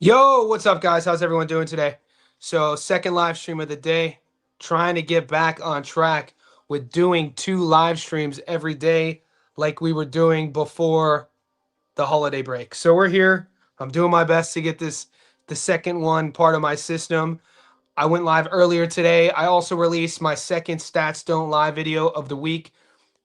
Yo, what's up, guys? How's everyone doing today? So, second live stream of the day, trying to get back on track with doing 2 live streams every day like we were doing before the holiday break. So, we're here. I'm doing my best to get the second one part of my system. I went live earlier today. I also released my second Stats Don't Lie video of the week.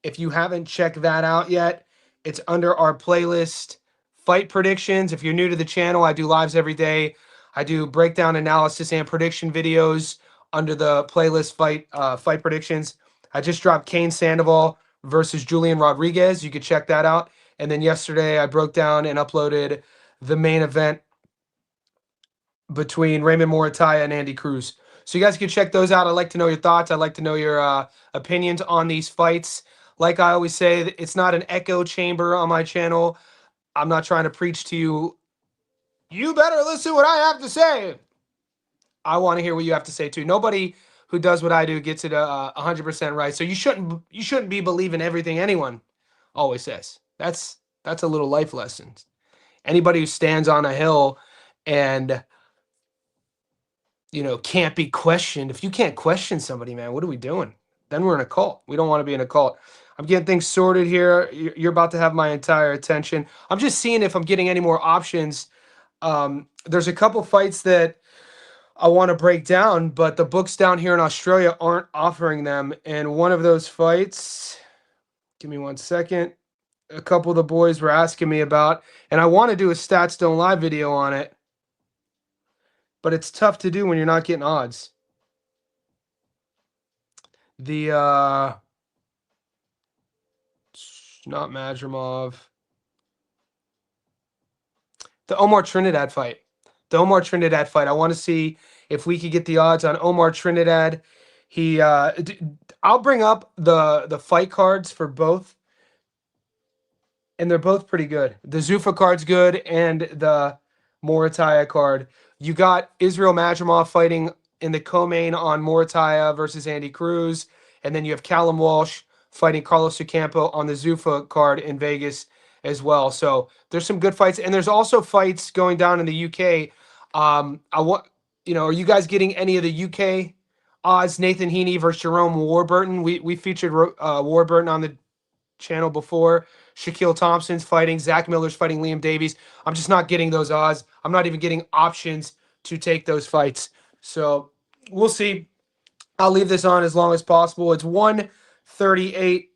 If you haven't checked that out yet, it's under our playlist Fight Predictions. If you're new to the channel, I do lives every day. I do breakdown analysis and prediction videos under the playlist Fight Predictions. I just dropped Kane Sandaval versus Julian Rodriguez. You could check that out. And then yesterday I broke down and uploaded the main event between Raymond Murataya and Andy Cruz. So you guys can check those out. I'd like to know your thoughts. I'd like to know your opinions on these fights. Like I always say, it's not an echo chamber on my channel. I'm not trying to preach to you. You better listen to what I have to say. I want to hear what you have to say too. Nobody who does what I do gets it 100% right. So you shouldn't be believing everything anyone always says. That's a little life lesson. Anybody who stands on a hill and can't be questioned. If you can't question somebody, man, what are we doing? Then we're in a cult. We don't want to be in a cult. I'm getting things sorted here. You're about to have my entire attention. I'm just seeing if I'm getting any more options. There's a couple fights that I want to break down, but the books down here in Australia aren't offering them. And one of those fights, give me 1 second. A couple of the boys were asking me about, and I want to do a Stats Don't Lie video on it, but it's tough to do when you're not getting odds. The not Madrimov. The Omar Trinidad fight. The Omar Trinidad fight. I want to see if we could get the odds on Omar Trinidad. I'll bring up the fight cards for both, and they're both pretty good. The Zuffa card's good, and the Murataya card. You got Israel Madrimov fighting in the co-main on Murataya versus Andy Cruz, and then you have Callum Walsh fighting Carlos Ocampo on the Zuffa card in Vegas as well. So there's some good fights, and there's also fights going down in the UK. Are you guys getting any of the UK odds? Nathan Heaney versus Jerome Warburton. We featured Warburton on the channel before. Shaquille Thompson's fighting. Zach Miller's fighting Liam Davies. I'm just not getting those odds. I'm not even getting options to take those fights. So we'll see. I'll leave this on as long as possible. It's 1:38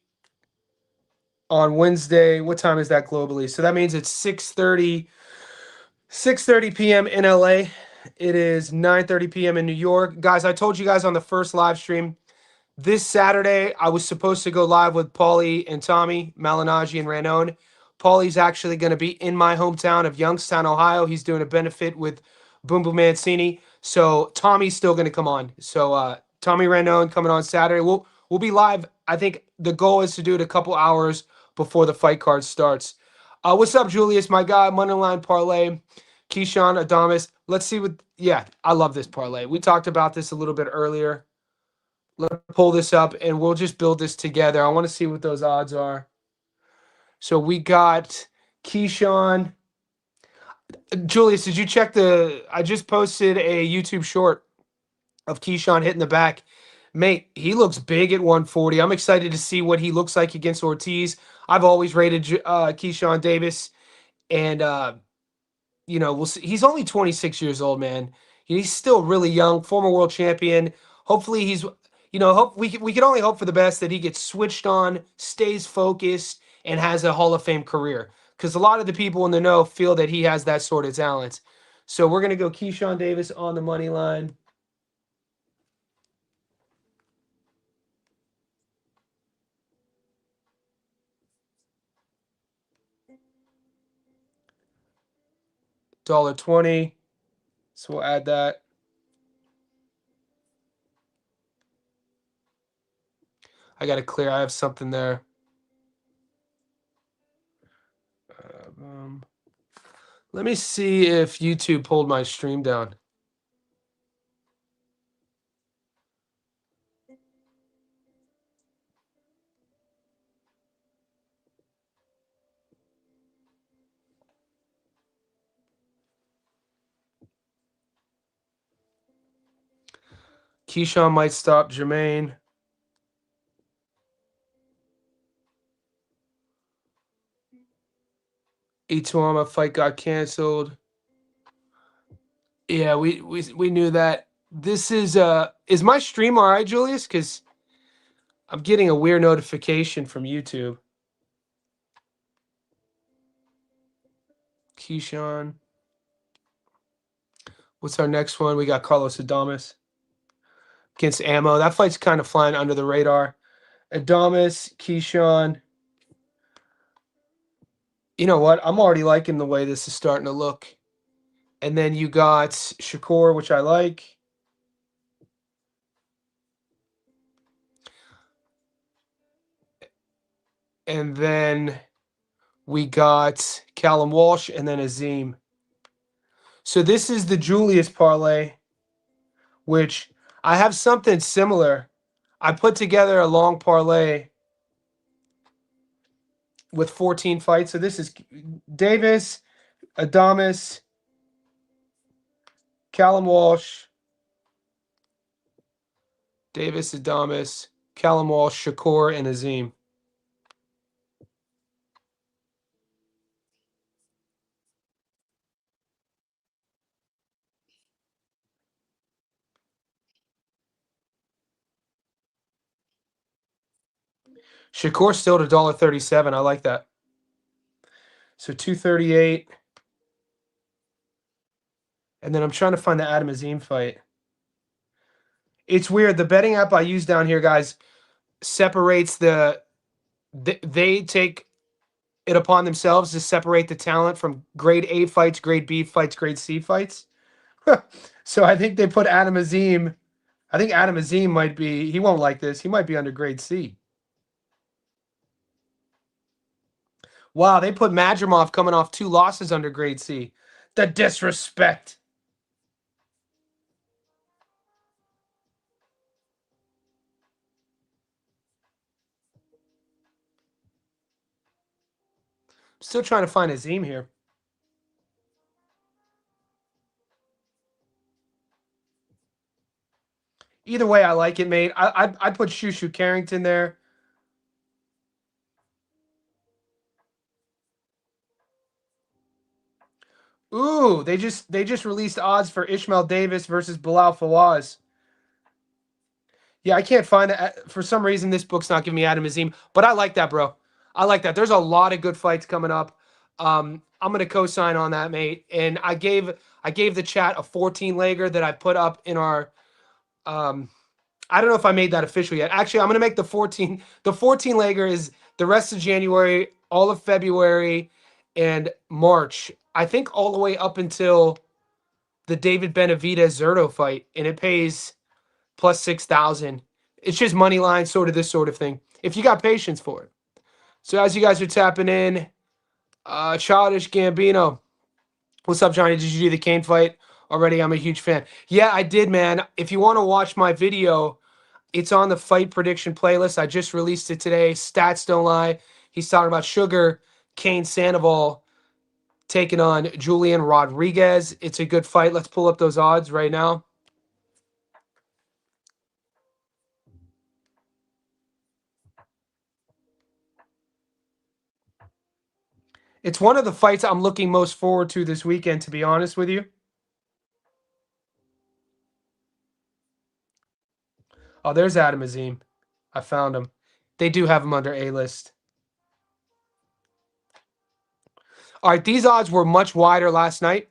on Wednesday. What time is that globally? So that means it's 6:30 p.m. in LA. It is 9:30 p.m. in New York. Guys, I told you guys on the first live stream, this Saturday, I was supposed to go live with Paulie and Tommy, Malinaji and Ranone. Paulie's actually going to be in my hometown of Youngstown, Ohio. He's doing a benefit with Boom Boom Mancini. So Tommy's still going to come on. So Tommy Ranone coming on Saturday. We'll be live. I think the goal is to do it a couple hours before the fight card starts. What's up, Julius, my guy? Moneyline parlay. Keyshawn Adamas. Let's see what. Yeah, I love this parlay. We talked about this a little bit earlier. Let's pull this up and we'll just build this together. I want to see what those odds are. So we got Keyshawn. Julius, did you check I just posted a YouTube short of Keyshawn hitting the back. Mate, he looks big at 140. I'm excited to see what he looks like against Ortiz. I've always rated Keyshawn Davis. And, we'll see. He's only 26 years old, man. He's still really young, former world champion. Hopefully he's we can only hope for the best that he gets switched on, stays focused, and has a Hall of Fame career. Because a lot of the people in the know feel that he has that sort of talent. So we're gonna go Keyshawn Davis on the money line. $1.20. So we'll add that. I got to clear. I have something there. Let me see if YouTube pulled my stream down. Keyshawn might stop Jermaine. Ituama fight got canceled. Yeah, we knew that. This is my stream all right, Julius? Because I'm getting a weird notification from YouTube. Keyshawn. What's our next one? We got Carlos Adames against Ammo. That fight's kind of flying under the radar. Adames, Keyshawn. You know what? I'm already liking the way this is starting to look. And then you got Shakur, which I like. And then we got Callum Walsh and then Azim. So this is the Julius parlay, which I have something similar. I put together a long parlay with 14 fights. So this is Davis, Adames, Callum Walsh, Davis, Adames, Callum Walsh, Shakur, and Azim. Shakur still at $1.37. I like that. So 238. And then I'm trying to find the Adam Azim fight. It's weird. The betting app I use down here, guys, separates they take it upon themselves to separate the talent from grade A fights, grade B fights, grade C fights. So I think they put Adam Azim. I think Adam Azim might be, he won't like this. He might be under grade C. Wow, they put Madrimov coming off 2 losses under grade C. The disrespect. Still trying to find Azim here. Either way, I like it, mate. I'd put Shushu Carrington there. Ooh, they just released odds for Ishmael Davis versus Bilal Fawaz. Yeah, I can't find it. For some reason, this book's not giving me Adam Azim, but I like that, bro. I like that. There's a lot of good fights coming up. I'm gonna co-sign on that, mate. And I gave the chat a 14-legger that I put up in our. I don't know if I made that official yet. Actually, I'm gonna make the 14. The 14-legger is the rest of January, all of February, and March. I think all the way up until the David Benavidez Zerto fight, and it pays plus 6,000. It's just money line, sort of this sort of thing. If you got patience for it. So as you guys are tapping in, Childish Gambino. What's up, Johnny? Did you do the Kane fight already? I'm a huge fan. Yeah, I did, man. If you want to watch my video, it's on the fight prediction playlist. I just released it today. Stats don't lie. He's talking about Sugar, Kane, Sandaval taking on Julian Rodriguez. It's a good fight. Let's pull up those odds right now. It's one of the fights I'm looking most forward to this weekend, to be honest with you. Oh, there's Adam Azim. I found him. They do have him under A-list. All right, these odds were much wider last night.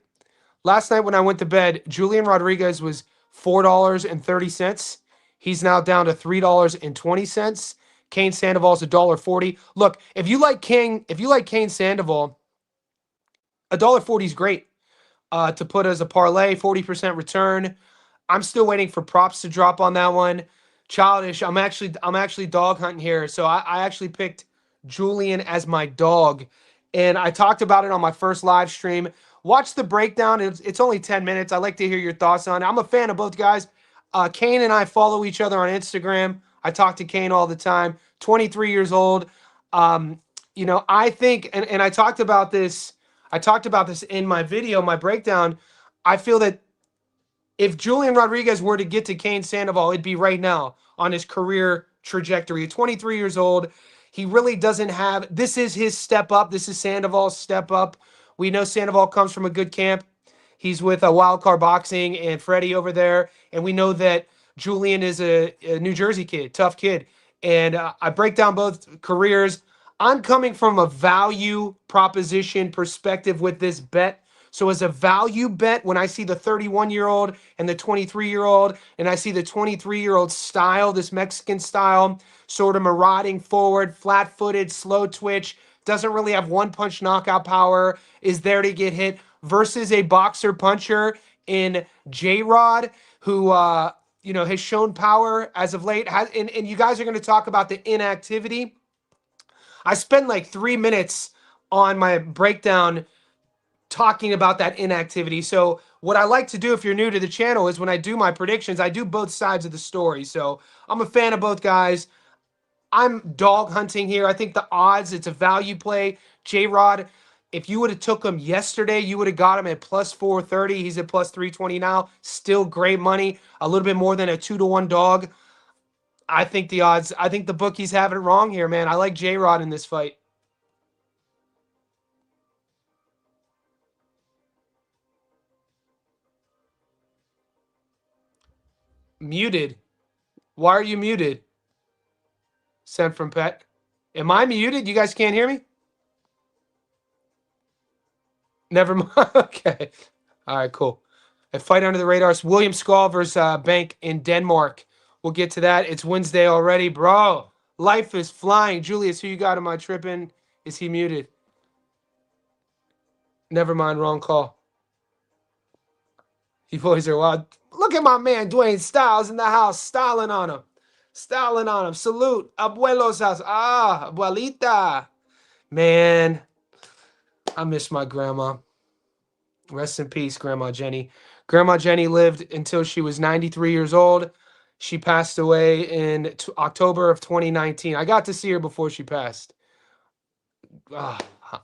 Last night when I went to bed, Julian Rodriguez was $4.30. He's now down to $3.20. Kane Sandoval's $1.40. Look, if you like Kane Sandoval, $1.40 is great to put as a parlay, 40% return. I'm still waiting for props to drop on that one. Childish, I'm actually dog hunting here. So I actually picked Julian as my dog. And I talked about it on my first live stream. Watch the breakdown. It's only 10 minutes. I like to hear your thoughts on it. I'm a fan of both guys. Kane and I follow each other on Instagram. I talk to Kane all the time. 23 years old. I think, and I talked about this. I talked about this in my video, my breakdown. I feel that if Julian Rodriguez were to get to Kane Sandoval, it'd be right now on his career trajectory. 23 years old. He really doesn't have, this is his step up. This is Sandoval's step up. We know Sandoval comes from a good camp. He's with a Wild Card Boxing and Freddie over there. And we know that Julian is a New Jersey kid, tough kid. And I break down both careers. I'm coming from a value proposition perspective with this bet. So as a value bet, when I see the 31-year-old and the 23-year-old, and I see the 23-year-old style, this Mexican style, sort of marauding forward, flat-footed, slow twitch, doesn't really have one-punch knockout power, is there to get hit, versus a boxer puncher in J-Rod, who has shown power as of late. And you guys are going to talk about the inactivity. I spend like 3 minutes on my breakdown talking about that inactivity. So what I like to do, if you're new to the channel, is when I do my predictions, I do both sides of the story. So I'm a fan of both guys. I'm dog hunting here. I think the odds, it's a value play. J-Rod, if you would have took him yesterday, you would have got him at plus 430. He's at plus 320 now. Still great money. A little bit more than a 2-to-1 dog. I think the odds, I think the bookies have it wrong here, man. I like J-Rod in this fight. Muted. Why are you muted? Sent from Pet. Am I muted? You guys can't hear me? Never mind. Okay. All right, cool. A fight under the radar. It's William Skull versus Bank in Denmark. We'll get to that. It's Wednesday already. Bro, life is flying. Julius, who you got? Am I tripping? Is he muted? Never mind. Wrong call. You boys are wild. Look at my man, Dwayne Styles in the house. Styling on him. Styling on him. Salute. Abuelo's house. Ah, abuelita. Man, I miss my grandma. Rest in peace, Grandma Jenny. Grandma Jenny lived until she was 93 years old. She passed away in October of 2019. I got to see her before she passed.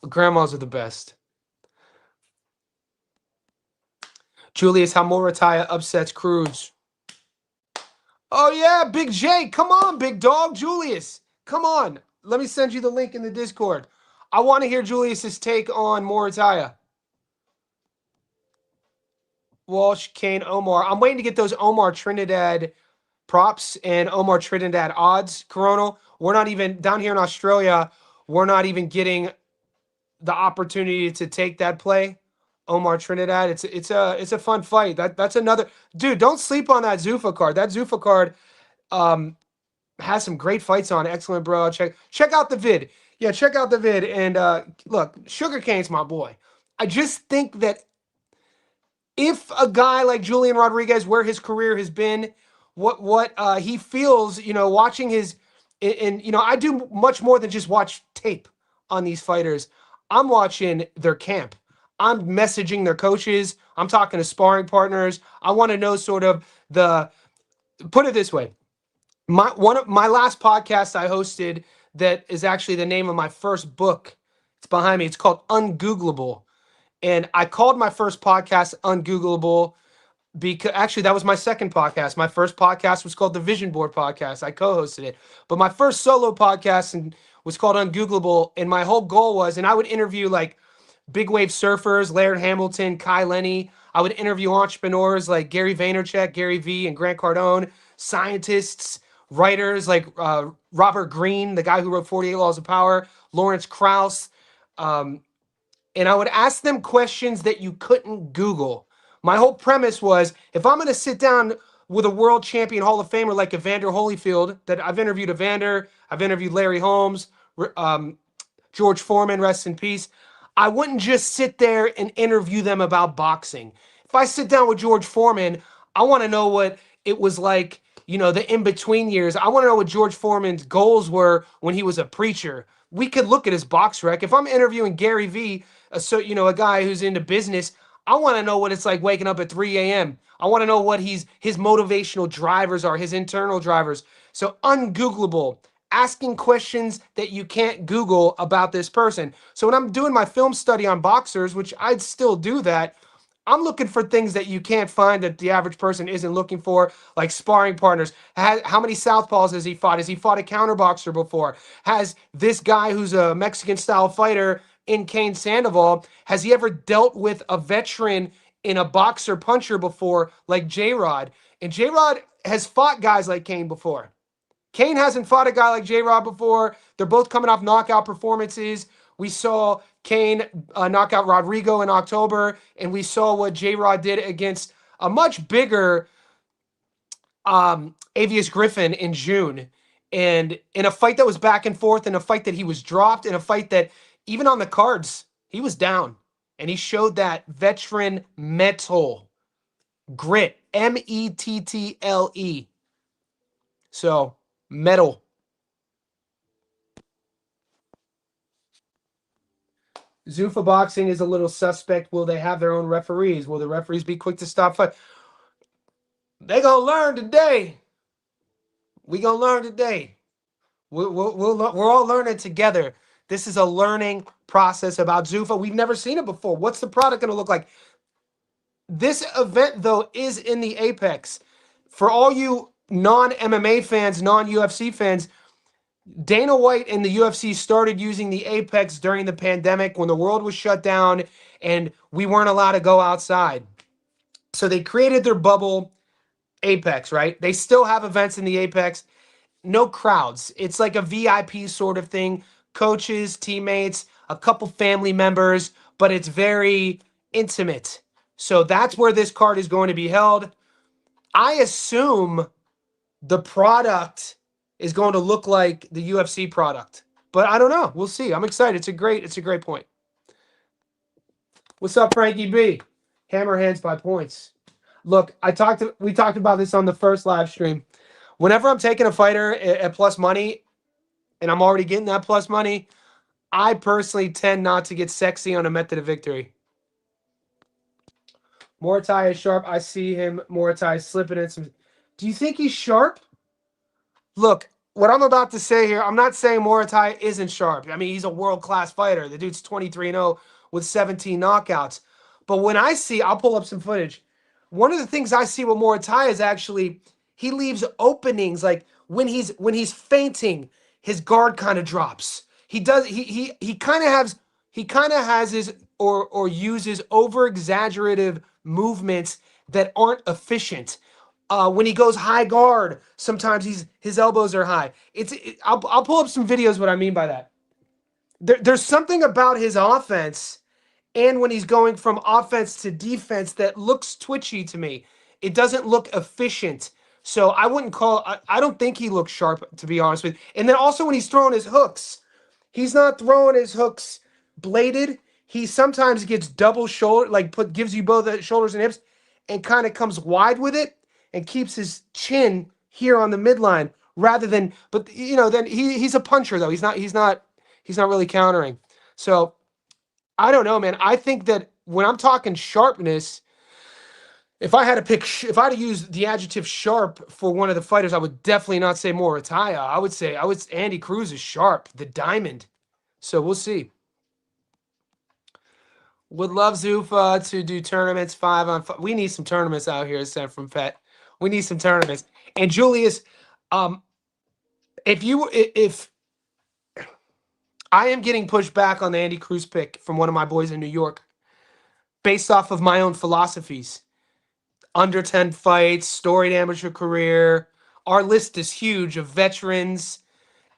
Grandmas are the best. Julius, how Murataya upsets Cruz. Oh, yeah, Big J. Come on, big dog. Julius, come on. Let me send you the link in the Discord. I want to hear Julius's take on Murataya. Walsh, Kane, Omar. I'm waiting to get those Omar Trinidad props and Omar Trinidad odds, Coronal. We're not even, down here in Australia, we're not even getting the opportunity to take that play. Omar Trinidad. It's a fun fight. That's another dude. Don't sleep on that Zuffa card. That Zuffa card has some great fights on. Excellent, bro. Check out the vid. Yeah, check out the vid. And look, Sugarcane's my boy. I just think that if a guy like Julian Rodriguez, where his career has been, what he feels, watching his, and I do much more than just watch tape on these fighters. I'm watching their camp. I'm messaging their coaches. I'm talking to sparring partners. I want to know sort of put it this way. One of my last podcasts I hosted, that is actually the name of my first book. It's behind me. It's called Ungoogleable. And I called my first podcast Ungoogleable because actually that was my second podcast. My first podcast was called the Vision Board Podcast. I co-hosted it. But my first solo podcast was called Ungoogleable. And my whole goal was, and I would interview like big wave surfers, Laird Hamilton, Kai Lenny. I would interview entrepreneurs like Gary Vaynerchuk, Gary V, and Grant Cardone, scientists, writers like Robert Greene, the guy who wrote 48 Laws of Power, Lawrence Krauss. And I would ask them questions that you couldn't Google. My whole premise was, if I'm going to sit down with a world champion Hall of Famer like Evander Holyfield, that I've interviewed Evander, I've interviewed Larry Holmes, George Foreman, rest in peace. I wouldn't just sit there and interview them about boxing. If I sit down with George Foreman, I want to know what it was like, the in-between years. I want to know what George Foreman's goals were when he was a preacher. We could look at his box rec. If I'm interviewing Gary V, a guy who's into business, I want to know what it's like waking up at 3 a.m. I want to know what his motivational drivers are, his internal drivers. So Ungoogleable, asking questions that you can't Google about this person. So when I'm doing my film study on boxers, which I'd still do that, I'm looking for things that you can't find that the average person isn't looking for, like sparring partners. How many southpaws has he fought? Has he fought a counterboxer before? Has this guy who's a Mexican style fighter in Kane Sandoval, has he ever dealt with a veteran in a boxer puncher before, like J-Rod? And J-Rod has fought guys like Kane before. Kane hasn't fought a guy like J-Rod before. They're both coming off knockout performances. We saw Kane knock out Rodrigo in October, and we saw what J-Rod did against a much bigger Avius Griffin in June. And in a fight that was back and forth, in a fight that he was dropped, in a fight that even on the cards, he was down. And he showed that veteran mettle, grit, Mettle. So, metal. Zuffa boxing is a little suspect. Will they have their own referees? Will the referees be quick to stop fight? They gonna learn today. We gonna learn today. We're all learning together. This is a learning process about Zuffa. We've never seen it before. What's the product gonna look like? This event, though, is in the Apex. For all you non-MMA fans, non-UFC fans, Dana White and the UFC started using the Apex during the pandemic when the world was shut down and we weren't allowed to go outside. So they created their bubble Apex, right? They still have events in the Apex. No crowds. It's like a VIP sort of thing. Coaches, teammates, a couple family members, but it's very intimate. So that's where this card is going to be held. I assume the product is going to look like the UFC product, but I don't know. We'll see. I'm excited. It's a great point. What's up, Frankie B? Hammer hands by points. Look, we talked about this on the first live stream. Whenever I'm taking a fighter at plus money and I'm already getting that plus money, I personally tend not to get sexy on a method of victory. Murataya is sharp. I see him. Murataya slipping in some. Do you think he's sharp? Look, what I'm about to say here, I'm not saying Murataya isn't sharp. I mean, he's a world-class fighter. The dude's 23-0 with 17 knockouts. But when I see, I'll pull up some footage. One of the things I see with Murataya is actually he leaves openings, like when he's fainting, his guard kind of drops. He kind of has his or uses over exaggerative movements that aren't efficient. When he goes high guard, sometimes his elbows are high. I'll pull up some videos what I mean by that. There's something about his offense and when he's going from offense to defense that looks twitchy to me. It doesn't look efficient. So I wouldn't I don't think he looks sharp, to be honest with you. And then also when he's throwing his hooks, he's not throwing his hooks bladed. He sometimes gets double shoulder, like gives you both the shoulders and hips and kind of comes wide with it and keeps his chin here on the midline rather than, but you know, then he's a puncher though. He's not really countering. So I don't know, man. I think that when I'm talking sharpness, if I had to use the adjective sharp for one of the fighters, I would definitely not say Murataya. I would say Andy Cruz is sharp, the diamond. So we'll see. Would love Zuffa to do tournaments 5-on-5. We need some tournaments out here, sent from Pet. We need some tournaments. And Julius, if I am getting pushed back on the Andy Cruz pick from one of my boys in New York, based off of my own philosophies. Under 10 fights, storied amateur career. Our list is huge of veterans.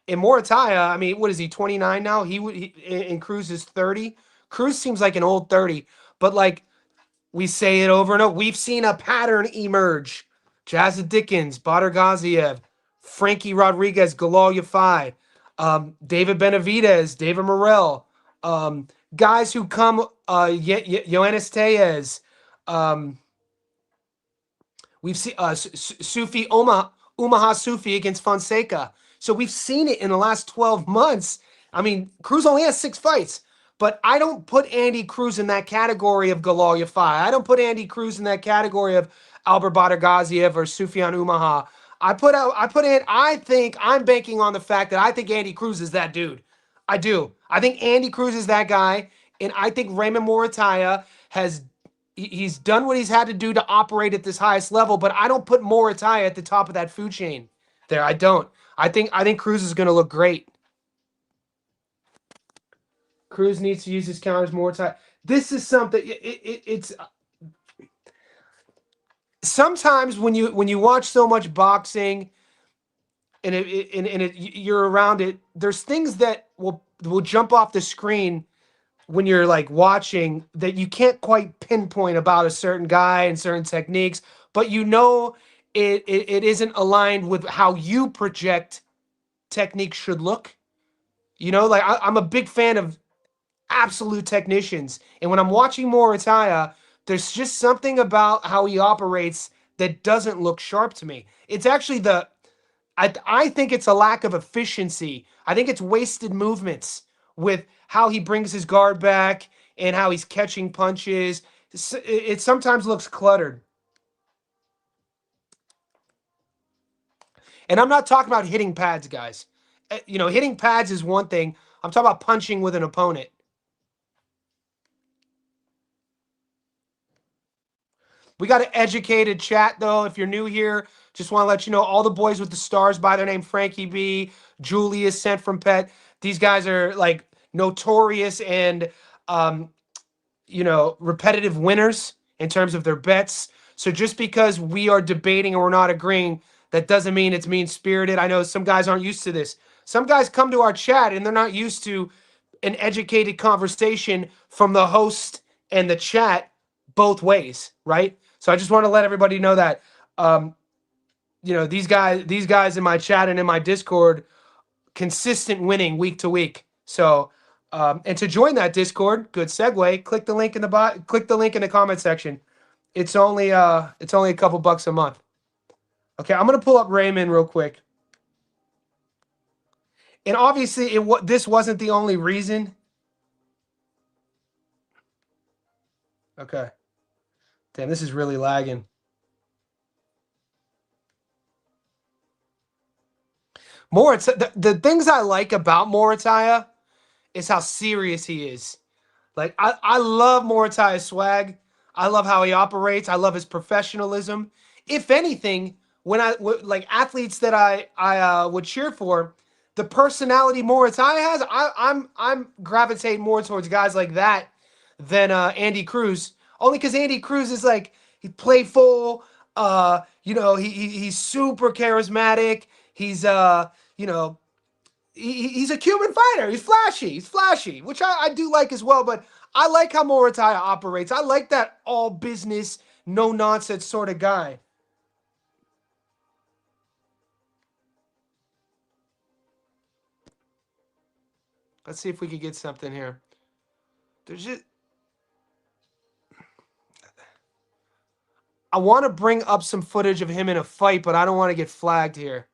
And Murataya, I mean, what is he, 29 now? And Cruz is 30. Cruz seems like an old 30, but like we say it over and over, we've seen a pattern emerge. Jazza Dickens, Badr Gaziev, Frankie Rodriguez, Galal Yafai, David Benavidez, David Morrell, guys who come, Yoenis Tellez, we've seen Sufi Omaha Sufi against Fonseca. So we've seen it in the last 12 months. I mean, Cruz only has 6 fights, but I don't put Andy Cruz in that category of Galal Yafai. I don't put Andy Cruz in that category of Albert Badr Gaziev or Sufyan Umaha. I think I'm banking on the fact that I think Andy Cruz is that dude. I do. I think Andy Cruz is that guy, and I think Raymond Murataya has he's done what he's had to do to operate at this highest level, but I don't put Murataya at the top of that food chain there. I don't. I think Cruz is going to look great. Cruz needs to use his counters more time. This is something. It's sometimes when you watch so much boxing and you're around it, there's things that will jump off the screen when you're like watching that you can't quite pinpoint about a certain guy and certain techniques, but you know it isn't aligned with how you project technique should look. You know, like I'm a big fan of absolute technicians. And when I'm watching Murataya, there's just something about how he operates that doesn't look sharp to me. It's actually I think it's a lack of efficiency. I think it's wasted movements with how he brings his guard back and how he's catching punches. It sometimes looks cluttered. And I'm not talking about hitting pads, guys. You know, hitting pads is one thing. I'm talking about punching with an opponent. We got an educated chat, though. If you're new here, just want to let you know all the boys with the stars by their name: Frankie B, Julius, sent from Pet. These guys are like notorious and, repetitive winners in terms of their bets. So just because we are debating and we're not agreeing, that doesn't mean it's mean spirited. I know some guys aren't used to this. Some guys come to our chat and they're not used to an educated conversation from the host and the chat both ways, right? So I just want to let everybody know that, these guys in my chat and in my Discord, consistent winning week to week. So, and to join that Discord, good segue. Click the link in the comment section. It's only a couple bucks a month. Okay, I'm gonna pull up Raymond real quick. And obviously, this wasn't the only reason. Okay. Damn, this is really lagging. The things I like about Murataya is how serious he is. Like I love Murataya's swag. I love how he operates. I love his professionalism. If anything, like athletes that I would cheer for, the personality Murataya has, I'm gravitating more towards guys like that than Andy Cruz. Only because Andy Cruz is like he's playful. He's super charismatic. He's he's a Cuban fighter. He's flashy. He's flashy, which I do like as well. But I like how Murataya operates. I like that all business, no nonsense sort of guy. Let's see if we can get something here. There's just I want to bring up some footage of him in a fight, but I don't want to get flagged here.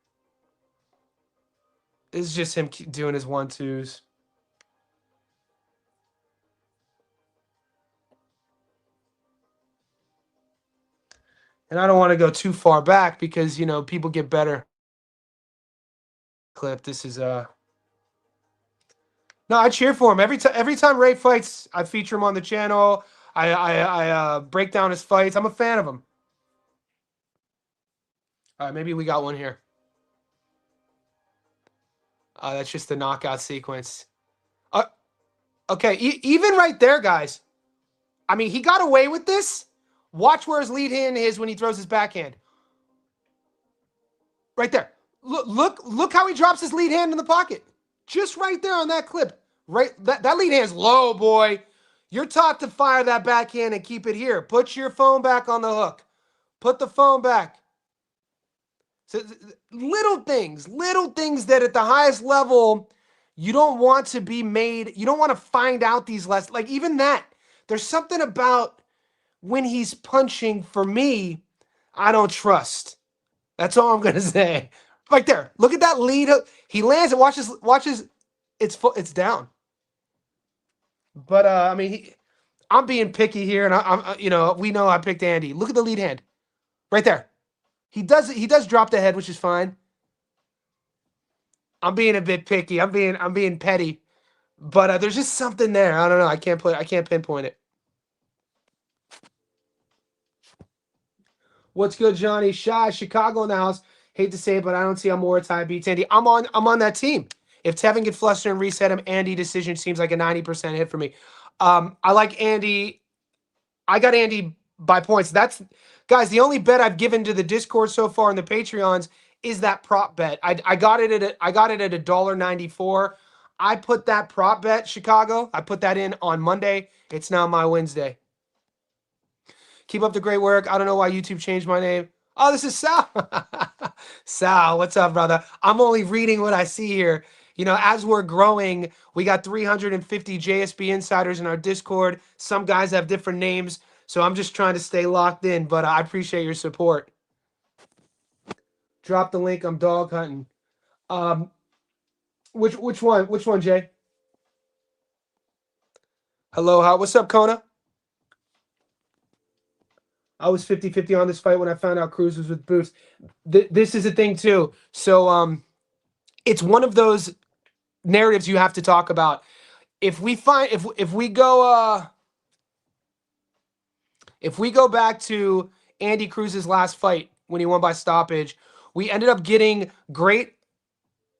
This is just him doing his 1-2s. And I don't want to go too far back because, people get better. Clip. This is No, I cheer for him every time Ray fights. I feature him on the channel. I break down his fights. I'm a fan of him. All right, maybe we got one here. That's just the knockout sequence. Okay, even right there, guys. I mean, he got away with this. Watch where his lead hand is when he throws his backhand. Right there. Look how he drops his lead hand in the pocket. Just right there on that clip. Right, that lead hand's low, boy. You're taught to fire that backhand and keep it here. Put your phone back on the hook. Put the phone back. So, little things that at the highest level you don't want to be made. You don't want to find out these lessons. Like even that. There's something about when he's punching for me, I don't trust. That's all I'm gonna say. Right there. Look at that lead hook. He lands it. Watches. It's down. But I mean, I'm being picky here, and we know I picked Andy. Look at the lead hand, right there. He does drop the head, which is fine. I'm being a bit picky. I'm being petty, but there's just something there. I don't know. I can't pinpoint it. What's good, Johnny? Shy, Chicago in the house. Hate to say it, but I don't see how Murataya beats Andy. I'm on that team. If Tevin get flustered and reset him, Andy decision seems like a 90% hit for me. I like Andy. I got Andy by points. That's guys, the only bet I've given to the Discord so far in the Patreons is that prop bet. I got it at $1.94. I put that prop bet, Chicago. I put that in on Monday. It's now my Wednesday. Keep up the great work. I don't know why YouTube changed my name. Oh, this is Sal. Sal, what's up, brother? I'm only reading what I see here. You know, as we're growing, we got 350 JSB insiders in our Discord. Some guys have different names, so I'm just trying to stay locked in, but I appreciate your support. Drop the link. I'm dog hunting. Which one? Which one, Jay? Hello, what's up, Kona? I was 50-50 on this fight when I found out Cruz was with Boost. This is a thing too. So it's one of those narratives you have to talk about. If we go back to Andy Cruz's last fight when he won by stoppage, we ended up getting great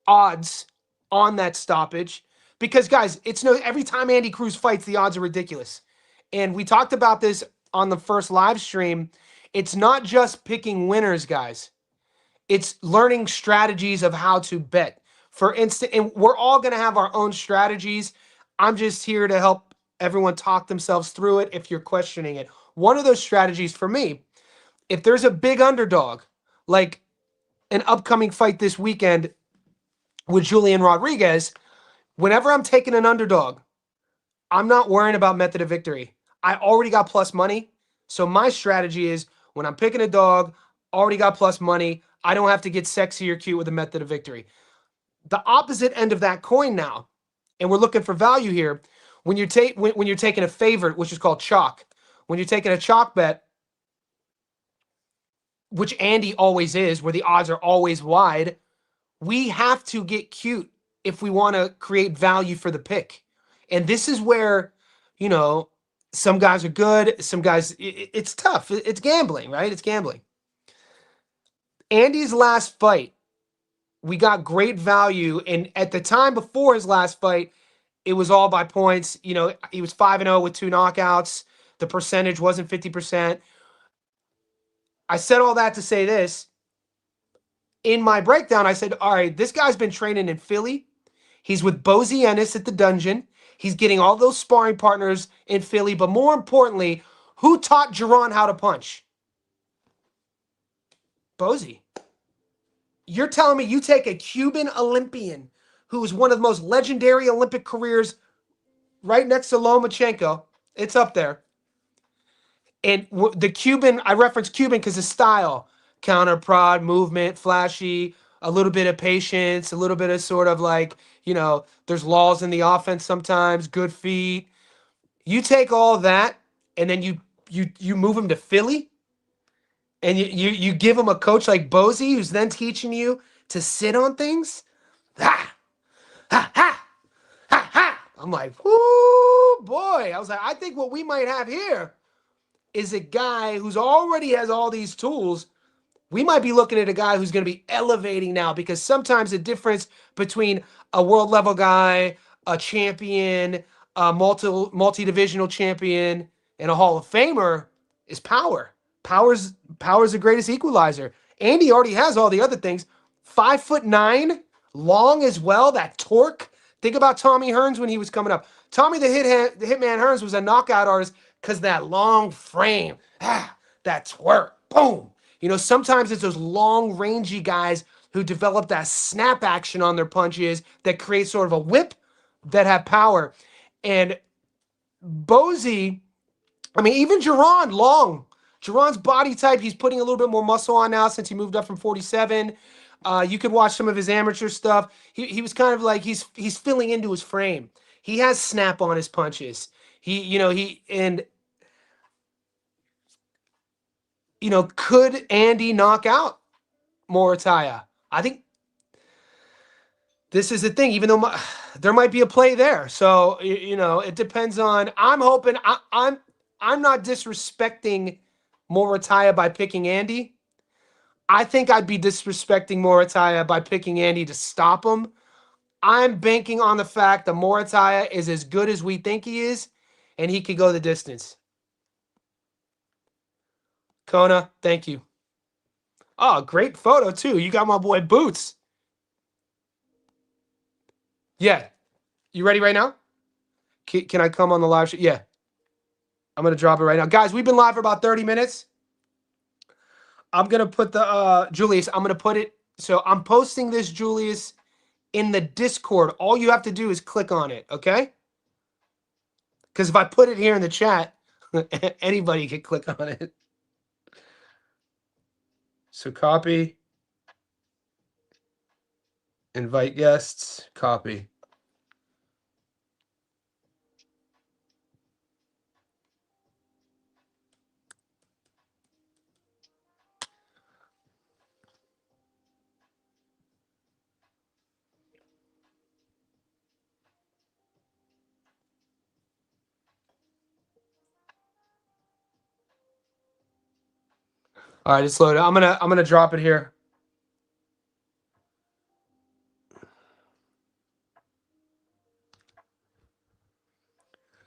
odds on that stoppage because guys, it's no every time Andy Cruz fights, the odds are ridiculous. And we talked about this on the first live stream. It's not just picking winners, guys. It's learning strategies of how to bet. For instance, and we're all going to have our own strategies. I'm just here to help everyone talk themselves through it if you're questioning it. One of those strategies for me, if there's a big underdog, like an upcoming fight this weekend with Julian Rodriguez, whenever I'm taking an underdog, I'm not worrying about method of victory. I already got plus money. So my strategy is when I'm picking a dog, already got plus money. I don't have to get sexy or cute with a method of victory. The opposite end of that coin now, and we're looking for value here. When you're taking a favorite, which is called chalk, when you're taking a chalk bet, which Andy always is, where the odds are always wide, we have to get cute if we want to create value for the pick. And this is where, you know, some guys are good, some guys, it's tough. It's gambling, right? It's gambling. Andy's last fight, we got great value. And at the time before his last fight, it was all by points. You know, he was 5-0 with 2 knockouts. The percentage wasn't 50%. I said all that to say this. In my breakdown, I said, all right, this guy's been training in Philly. He's with Bozy Ennis at the dungeon. He's getting all those sparring partners in Philly. But more importantly, who taught Jaron how to punch? Bozy. You're telling me you take a Cuban Olympian who is one of the most legendary Olympic careers right next to Lomachenko. It's up there. And the Cuban, I reference Cuban because of style. Counter prod, movement, flashy, a little bit of patience, a little bit of sort of like, you know, there's laws in the offense sometimes, good feet. You take all that and then you move him to Philly and you give him a coach like Bozy who's then teaching you to sit on things. Ha! Ha! Ha! Ha! Ha! I'm like, whoo, boy. I was like, I think what we might have here is a guy who's already has all these tools. We might be looking at a guy who's going to be elevating now because sometimes the difference between a world level guy, a champion, a multi-divisional champion, and a Hall of Famer is power. Power's the greatest equalizer. Andy already has all the other things. 5'9", long as well, that torque. Think about Tommy Hearns when he was coming up. Tommy the Hitman Hearns was a knockout artist because that long frame, that twerk, boom. You know, sometimes it's those long, rangy guys who develop that snap action on their punches that create sort of a whip that have power. And Bozy, I mean, even Jaron, long. Jaron's body type, he's putting a little bit more muscle on now since he moved up from 47. You could watch some of his amateur stuff. He was kind of like he's filling into his frame. He has snap on his punches. Could Andy knock out Murataya? I think this is the thing, even though there might be a play there. So, it depends on, I'm hoping, I'm not disrespecting Murataya by picking Andy. I think I'd be disrespecting Murataya by picking Andy to stop him. I'm banking on the fact that Murataya is as good as we think he is, and he could go the distance. Kona, thank you. Oh, great photo too. You got my boy Boots. Yeah. You ready right now? Can I come on the live show? Yeah. I'm gonna drop it right now. Guys, we've been live for about 30 minutes. I'm gonna put the Julius, I'm gonna put it. So I'm posting this, Julius, in the Discord. All you have to do is click on it, okay? Because if I put it here in the chat, anybody can click on it. So copy, invite guests, copy. All right, it's loaded. I'm gonna drop it here.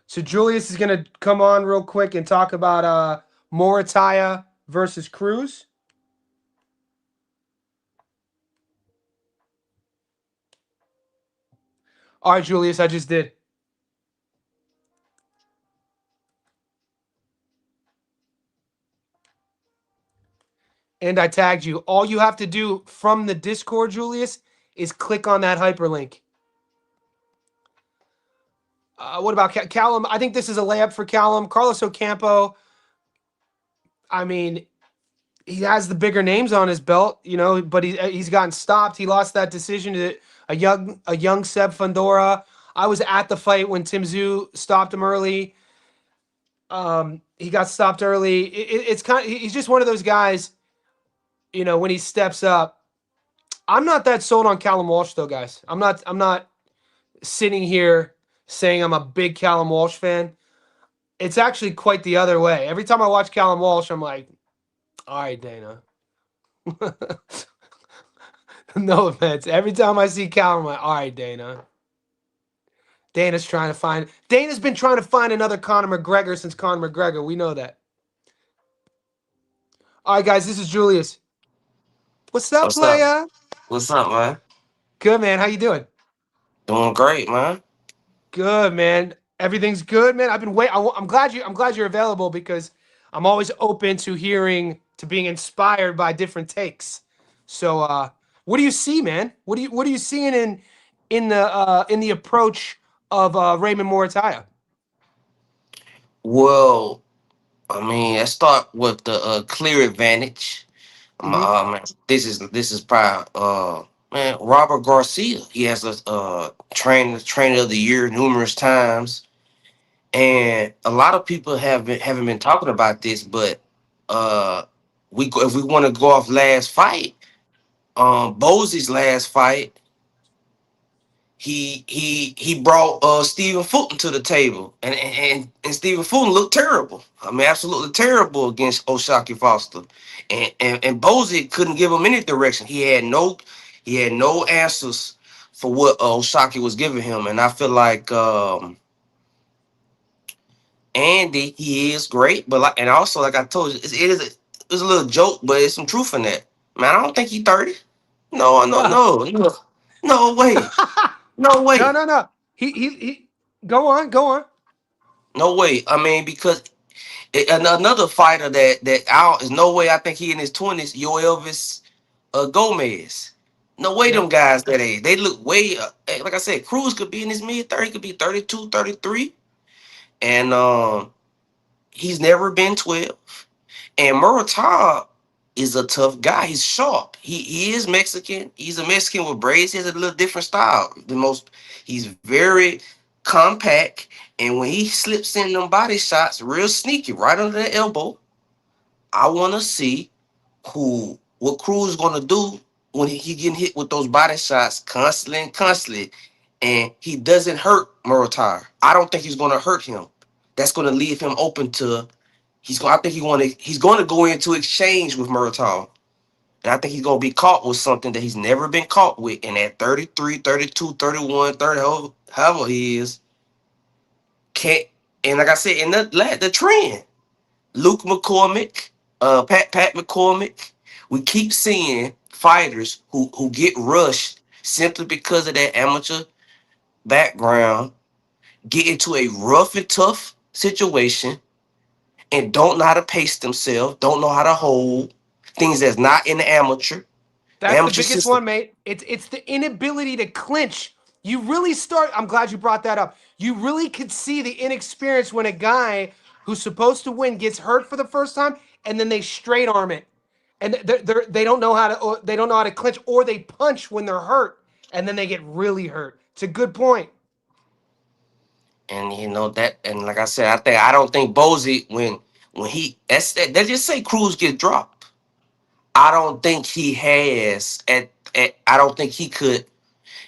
So Julius is gonna come on real quick and talk about Murataya versus Cruz. All right, Julius, I just did. And I tagged you. All you have to do from the Discord, Julius, is click on that hyperlink. What about Callum? I think this is a layup for Callum. Carlos Ocampo, I mean, he has the bigger names on his belt, you know, but he's gotten stopped. He lost that decision to a young Seb Fundora. I was at the fight when Tim Tszyu stopped him early. He got stopped early. It's kind of, he's just one of those guys, you know, when he steps up. I'm not that sold on Callum Walsh though, guys. I'm not sitting here saying I'm a big Callum Walsh fan. It's actually quite the other way. Every time I watch Callum Walsh, I'm like, all right, Dana. No offense. Every time I see Callum, I'm like, all right, Dana. Dana's been trying to find another Conor McGregor since Conor McGregor. We know that. All right, guys, this is Julius. What's up, What's up? playa? What's up, man? Good, man. How you doing? Doing great, man. Good, man. Everything's good, man. I've been wait. I'm glad you're available because I'm always open to being inspired by different takes. So, what do you see, man? What are you seeing in the approach of Raymond Murataya? Well, I mean, let's start with the clear advantage. Mm-hmm. Man, this is probably man Robert Garcia. He has a trainer of the year numerous times, and a lot of people haven't been talking about this, but uh, if we want to go off last fight, Bosey's last fight. He brought Stephen Fulton to the table, and Stephen Fulton looked terrible. I mean, absolutely terrible against Oshaki Foster, and Bozy couldn't give him any direction. He had no answers for what Oshaki was giving him, and I feel like Andy, he is great, but and also like I told you, it's a little joke, but it's some truth in that. Man, I don't think he's 30. No, no, No, no, no, no way, no no, way. no, no. He. Go on, go on. No way. I mean, because another fighter that out is no way. I think he in his 20s. Yo Elvis Gomez. No way. Them Yep. guys that age, they look way. Like I said, Cruz could be in his mid 30. Could be 32, 33, and he's never been 12. And Muratalla is a tough guy. He's sharp. He is Mexican. He's a Mexican with braids. He has a little different style. He's very compact. And when he slips in them body shots, real sneaky, right under the elbow, I want to see what Cruz is gonna do when he getting hit with those body shots constantly and constantly, and he doesn't hurt Muratalla. I don't think he's gonna hurt him. That's gonna leave him open to I think he's going to go into exchange with Muratalla. And I think he's going to be caught with something that he's never been caught with. And at 33, 32, 31, 30, however he is, can't. And like I said, in the trend, Luke McCormick, Pat McCormick, we keep seeing fighters who get rushed simply because of that amateur background, get into a rough and tough situation and don't know how to pace themselves, don't know how to hold things that's not in the amateur. The That's the amateur biggest system. one, mate. It's the inability to clinch. You really start. I'm glad you brought that up. You really could see the inexperience when a guy who's supposed to win gets hurt for the first time, and then they straight arm it, and they don't know how to they don't know how to clinch, or they punch when they're hurt, and then they get really hurt. It's a good point. And you know that, and like I said, I don't think Bozy when he that's that they just say Cruz get dropped. I don't think he has I don't think he could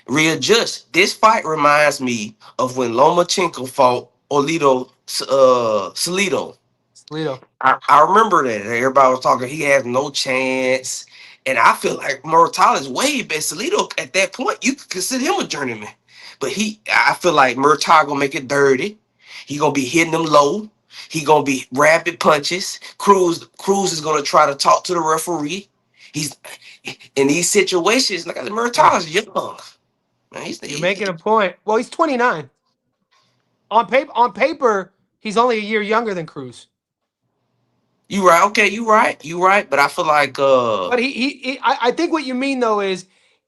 readjust. This fight reminds me of when Lomachenko fought Olito Salido. Lito. I remember that everybody was talking. He has no chance, and I feel like Muratalla is way better. Salido at that point, you could consider him a journeyman, but I feel like Muratalla gonna make it dirty. He gonna be hitting them low. He gonna be rapid punches. Cruz is gonna try to talk to the referee. He's in these situations. Like Yeah, Muratalla's young, man. you're making a point. Well, he's 29. On paper, he's only a year younger than Cruz. You right. Okay, you right. You right. But I feel like But I think what you mean though is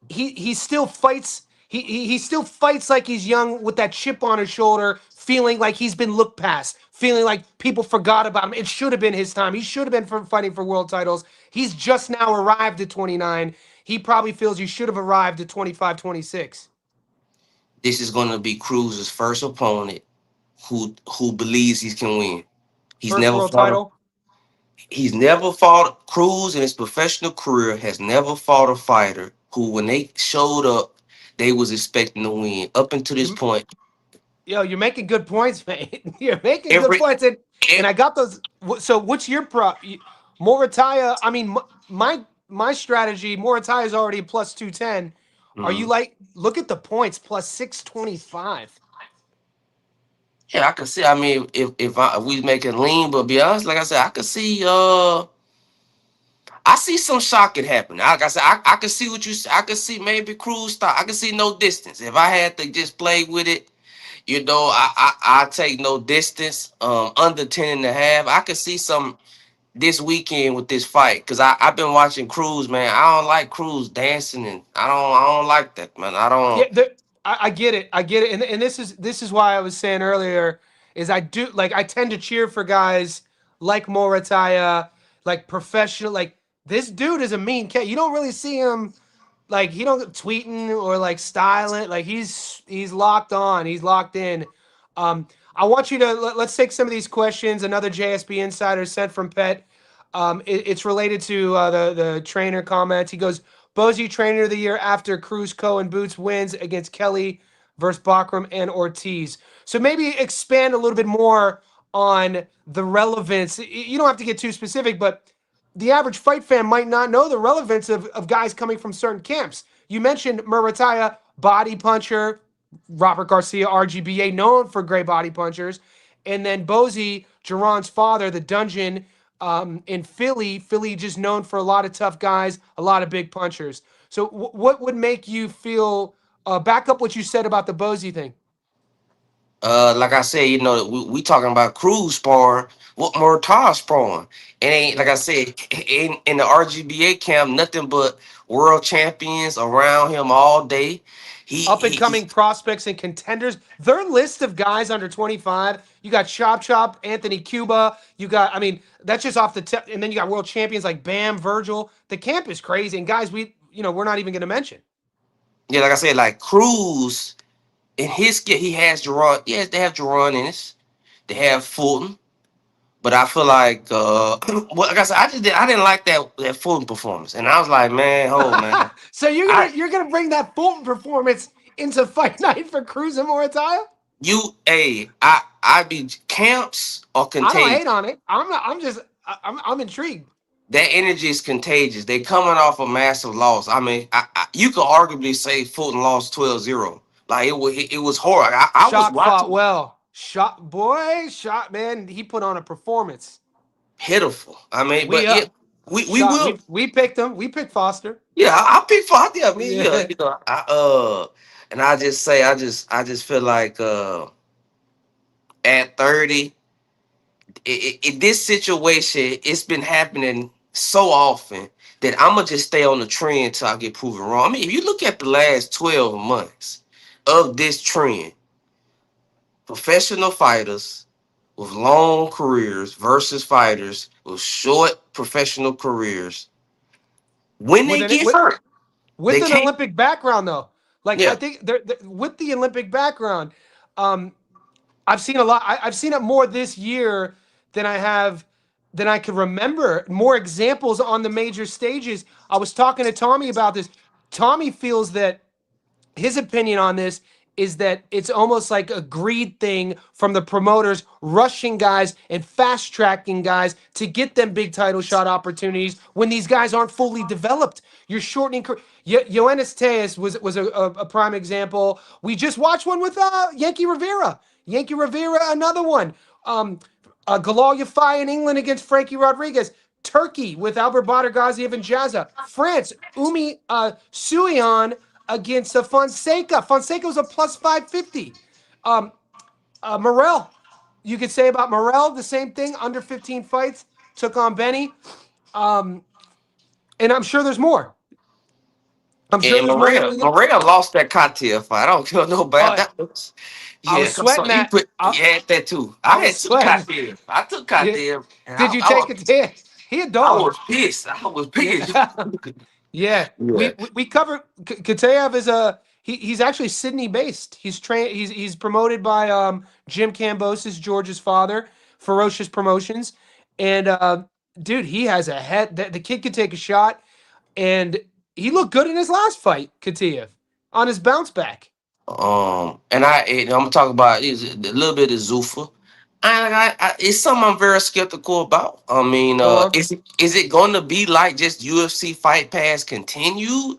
he still fights. He still fights like he's young with that chip on his shoulder, feeling like he's been looked past, feeling like people forgot about him. It should have been his time. He should have been fighting for world titles. He's just now arrived at 29. He probably feels he should have arrived at 25, 26. this is gonna be Cruz's first opponent who believes he can win. He's First never world fought a title. he's never fought Cruz in his professional career has never fought a fighter who when they showed up they was expecting to win. Up until this You point, Yo, you're making good points, mate. You're making good every, points, and every I got those. So, what's your Murataya? I mean, my strategy. Murataya is already plus 210. Are you Mhm. like look at the points plus 625? Yeah, I can see. I mean, if we make it lean, but be honest, like I said, I could see. I see some shocking happen. Like I said, I can see what you. I can see maybe Cruz stop. I can see no distance. If I had to just play with it, I take no distance. Under 10.5. I could see some this weekend with this fight because I've been watching Cruz, man. I don't like Cruz dancing, and I don't like that, man. I Yeah, don't. I get it. I get it. And this is why I was saying earlier is I do like I tend to cheer for guys like Morataya, like professional. Like this dude is a mean cat. You don't really see him like he don't tweeting or like styling. Like he's locked on. He's locked in. I want you to let's take some of these questions. Another JSB insider sent from Pet. It's related to the trainer comments. He goes, Bozy trainer of the year after Cruz and Boots wins against Kelly versus Bakram and Ortiz. So maybe expand a little bit more on the relevance. You don't have to get too specific, but the average fight fan might not know the relevance of guys coming from certain camps. You mentioned Murataya, body puncher, Robert Garcia, RGBA, known for great body punchers. And then Bozy, Jerron's father, the dungeon in Philly. Philly just known for a lot of tough guys, a lot of big punchers. So what would make you feel, back up what you said about the Bozy thing? Like I said, we talking about Cruz sparring. What Mortar sparring? It ain't like I said in the RGBA camp. Nothing but world champions around him all day. Up and He coming prospects and contenders. Their list of guys under 25. You got Chop Chop, Anthony Cuba. You got, I mean, that's just off the tip. And then you got world champions like Bam, Virgil. The camp is crazy. And guys, we're not even going to mention. yeah, like I said, like Cruz in his skill, he has Jerron. Yes, they have Jerron in it. They have Fulton. But I feel like, well, like I said, I didn't like that Fulton performance, and I was like, man, hold man, So you're I gonna you're gonna bring that Fulton performance into fight night for Cruz and Morataya? I be camps or I don't contagious. hate on it. I'm not. I'm just. I'm intrigued. That energy is contagious. They coming off a massive loss. I mean, you could arguably say Fulton lost 12-0. Like it was horrible. I was Shot fought watching. well. Shot man. He put on a performance. Pitiful. I mean, We but yeah, we shot. will. We picked him. We picked Foster. Yeah, I pick for yeah, I mean, yeah, Yeah. and I just say, I just feel like at 30, this situation, it's been happening so often that I'm gonna just stay on the trend till I get proven wrong. I mean, if you look at the last 12 months of this trend, professional fighters with long careers versus fighters with short professional careers, when With they an get hurt, they with an can't. Olympic background though. Like I Yeah. think with the Olympic background, um, I've seen a lot. I've seen it more this year than I have than I can remember. More examples on the major stages. I was talking to Tommy about this. Tommy feels that his opinion on this is that it's almost like a greed thing from the promoters rushing guys and fast tracking guys to get them big title shot opportunities when these guys aren't fully developed. You're shortening. Yoenis Tejas was a prime example. We just watched one with Yankee Rivera. Yankee Rivera, another one. Galal Yafai in England against Frankie Rodriguez. Turkey with Albert Badr Gaziev and Jazza. France, Umi Suion against Fonseca. Fonseca was a plus 550. Um, Morel, you could say about Morel the same thing. Under 15 fights, took on Benny. Um, and I'm sure there's more. I'm sure And there's more than Maria, we look. Maria lost that cocktail fight. I don't care no bad. Oh, That was, I yeah. was So sweating you that. put you had that too. I I was had two sweating. cocktails. I took Yeah. cocktail, and Did you I take was it? Yeah. He a I dog. was pissed. I was pissed. Yeah. Yeah, Yeah. we covered Katayev is he's actually Sydney based. He's promoted by Jim Cambosis, George's father, Ferocious Promotions, and dude, he has a head. The kid could take a shot, and he looked good in his last fight, Katayev, on his bounce back. And I'm gonna talk about is a little bit of Zuffa. It's something I'm very skeptical about. I mean, Go on. is it going to be like just UFC Fight Pass continued,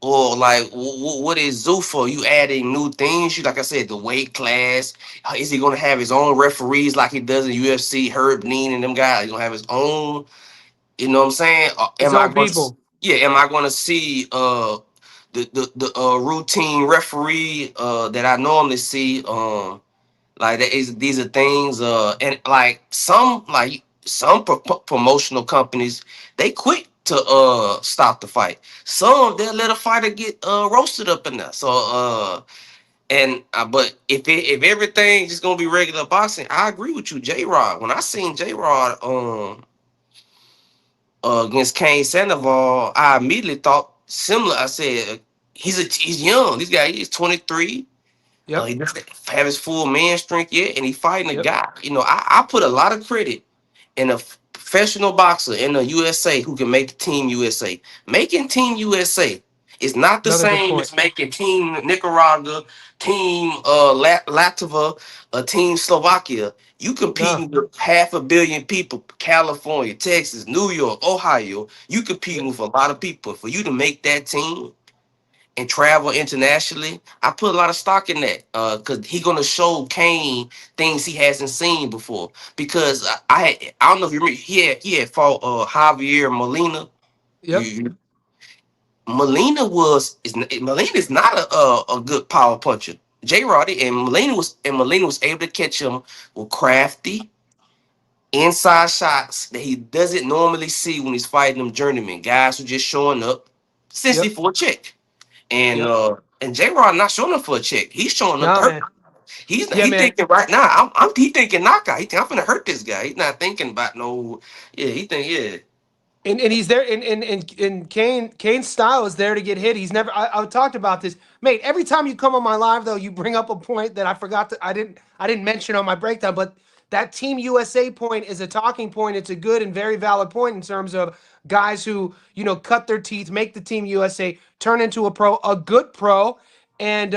or like what is Zuffa? You adding new things? You like I said, the weight class. Is he going to have his own referees like he does in UFC? Herb Neen and them guys. He's gonna have his own. You know what I'm saying? His own people. Yeah, am I going to see the routine referee that I normally see? Like that is these are things and like some promotional companies, they quick to stop the fight. Some they'll let a fighter get roasted up in there. So and but if everything just gonna be regular boxing, I agree with you, J Rod. When I seen J Rod against Kane Sandoval, I immediately thought similar. I said he's young. This guy he's 23. He Yep. doesn't have his full man strength yet, and he fighting a Yep. guy. I put a lot of credit in a professional boxer in the USA who can make Team USA. Making Team USA is not the Another good same point. as making Team Nicaragua, Team Latvia, Team Slovakia. You No. competing with 500 million people, California, Texas, New York, Ohio. You competing Yep. with a lot of people. For you to make that team and travel internationally, I put a lot of stock in that because he gonna show Kane things he hasn't seen before. Because I don't know if you remember he had fought Javier Molina. Yep. Molina Molina is not a good power puncher. J. Roddy and Molina was able to catch him with crafty inside shots that he doesn't normally see when he's fighting them journeymen guys who just showing up essentially Yep. for a check. And Yep. J Rod not showing up for a check. He's showing up to Nah, hurt. man. Yeah, He man. thinking right now. He thinking knockout. He think I'm gonna hurt this guy. He's not thinking about no. Yeah, he think yeah. And he's there and Kane's style is there to get hit. He's never I talked about this. Mate, every time you come on my live though, you bring up a point that I forgot to I didn't mention on my breakdown, but that Team USA point is a talking point. It's a good and very valid point in terms of guys who, cut their teeth, make the Team USA, turn into a pro, a good pro, And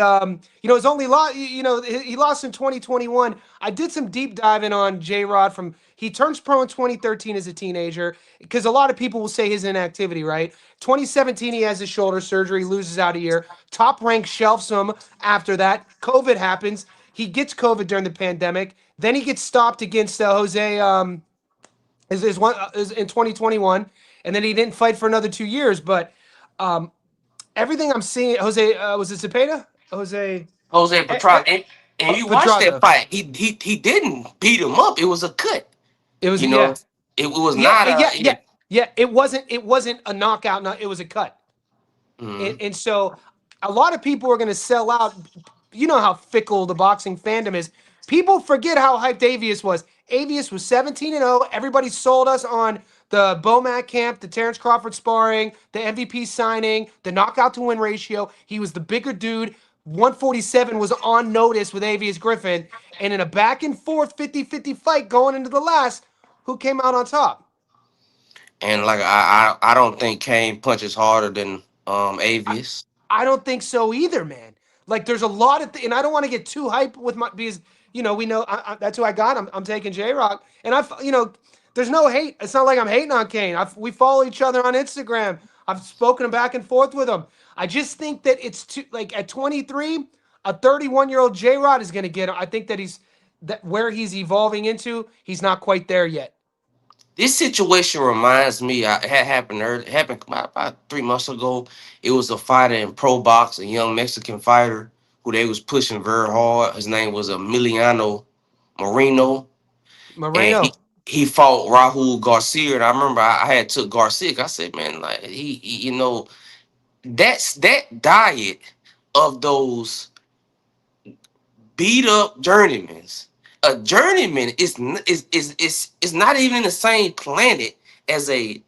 his only loss, he lost in 2021. I did some deep diving on J Rod from he turns pro in 2013 as a teenager because a lot of people will say his inactivity, right? 2017 he has his shoulder surgery, loses out a year. Top rank shelves him after that. COVID happens. He gets COVID during the pandemic. Then he gets stopped against Jose is in 2021, and then he didn't fight for another 2 years. But everything I'm seeing, Jose was it Cepeda? Jose Jose Petrov, and you watch that Pedraza. fight. He didn't beat him up. It was a cut. It was You know, yeah, it was yeah, not yeah, a. yeah, yeah. It wasn't a knockout. No, it was a cut. And, Mhm. and so a lot of people are going to sell out. You know how fickle the boxing fandom is. People forget how hyped Avius was. Avius was 17-0. Everybody sold us on the Bomac camp, the Terrence Crawford sparring, the MVP signing, the knockout to win ratio. He was the bigger dude. 147 was on notice with Avius Griffin. And in a back and forth 50-50 fight going into the last, who came out on top? And like I don't think Kane punches harder than I, Avius. I don't think so either, man. Like, there's a lot of, and I don't want to get too hype with my because we know that's who I got. I'm taking J Rock, and there's no hate. It's not like I'm hating on Kane. We follow each other on Instagram. I've spoken back and forth with him. I just think that it's too like at 23, a 31-year-old J Rod is going to get him. I think that where he's evolving into, he's not quite there yet. This situation reminds me. It had happened early. It happened about 3 months ago. It was a fighter in pro box, a young Mexican fighter who they was pushing very hard. His name was Emiliano Moreno, and he Moreno. he fought Rahul Garcia. And I remember I had took Garcia. I said, man, like that's that diet of those beat up journeymans. A journeyman is not even in the same planet as a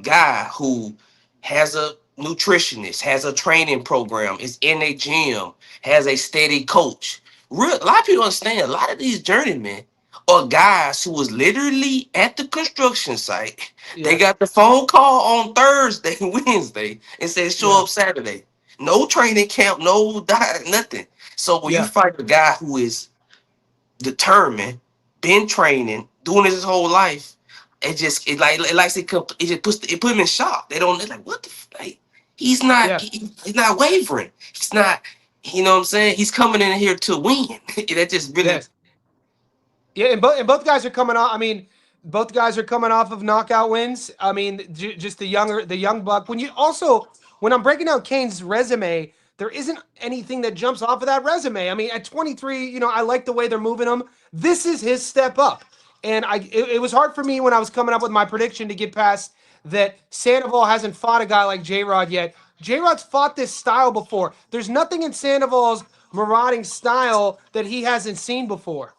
guy who has a nutritionist, has a training program, is in a gym, has a steady coach. A lot of people don't understand. A lot of these journeymen are guys who was literally at the construction site. They Yeah, got the phone call on Thursday, Wednesday, and said show yeah, up Saturday. No training camp, no diet, nothing. So when you yeah, fight a guy who is determined, been training, doing this his whole life, it just it put him in shock. They're like, what the like yeah. he's not wavering. He's not, you know what I'm saying? He's coming in here to win. That just really Yes. Yeah, and both guys are coming off. I mean, both guys are coming off of knockout wins. I mean, just the young buck. When I'm breaking down Kane's resume, there isn't anything that jumps off of that resume. I mean, at 23, I like the way they're moving him. This is his step up, and it was hard for me when I was coming up with my prediction to get past that. Sandoval hasn't fought a guy like J Rod yet. J Rod's fought this style before. There's nothing in Sandoval's marauding style that he hasn't seen before.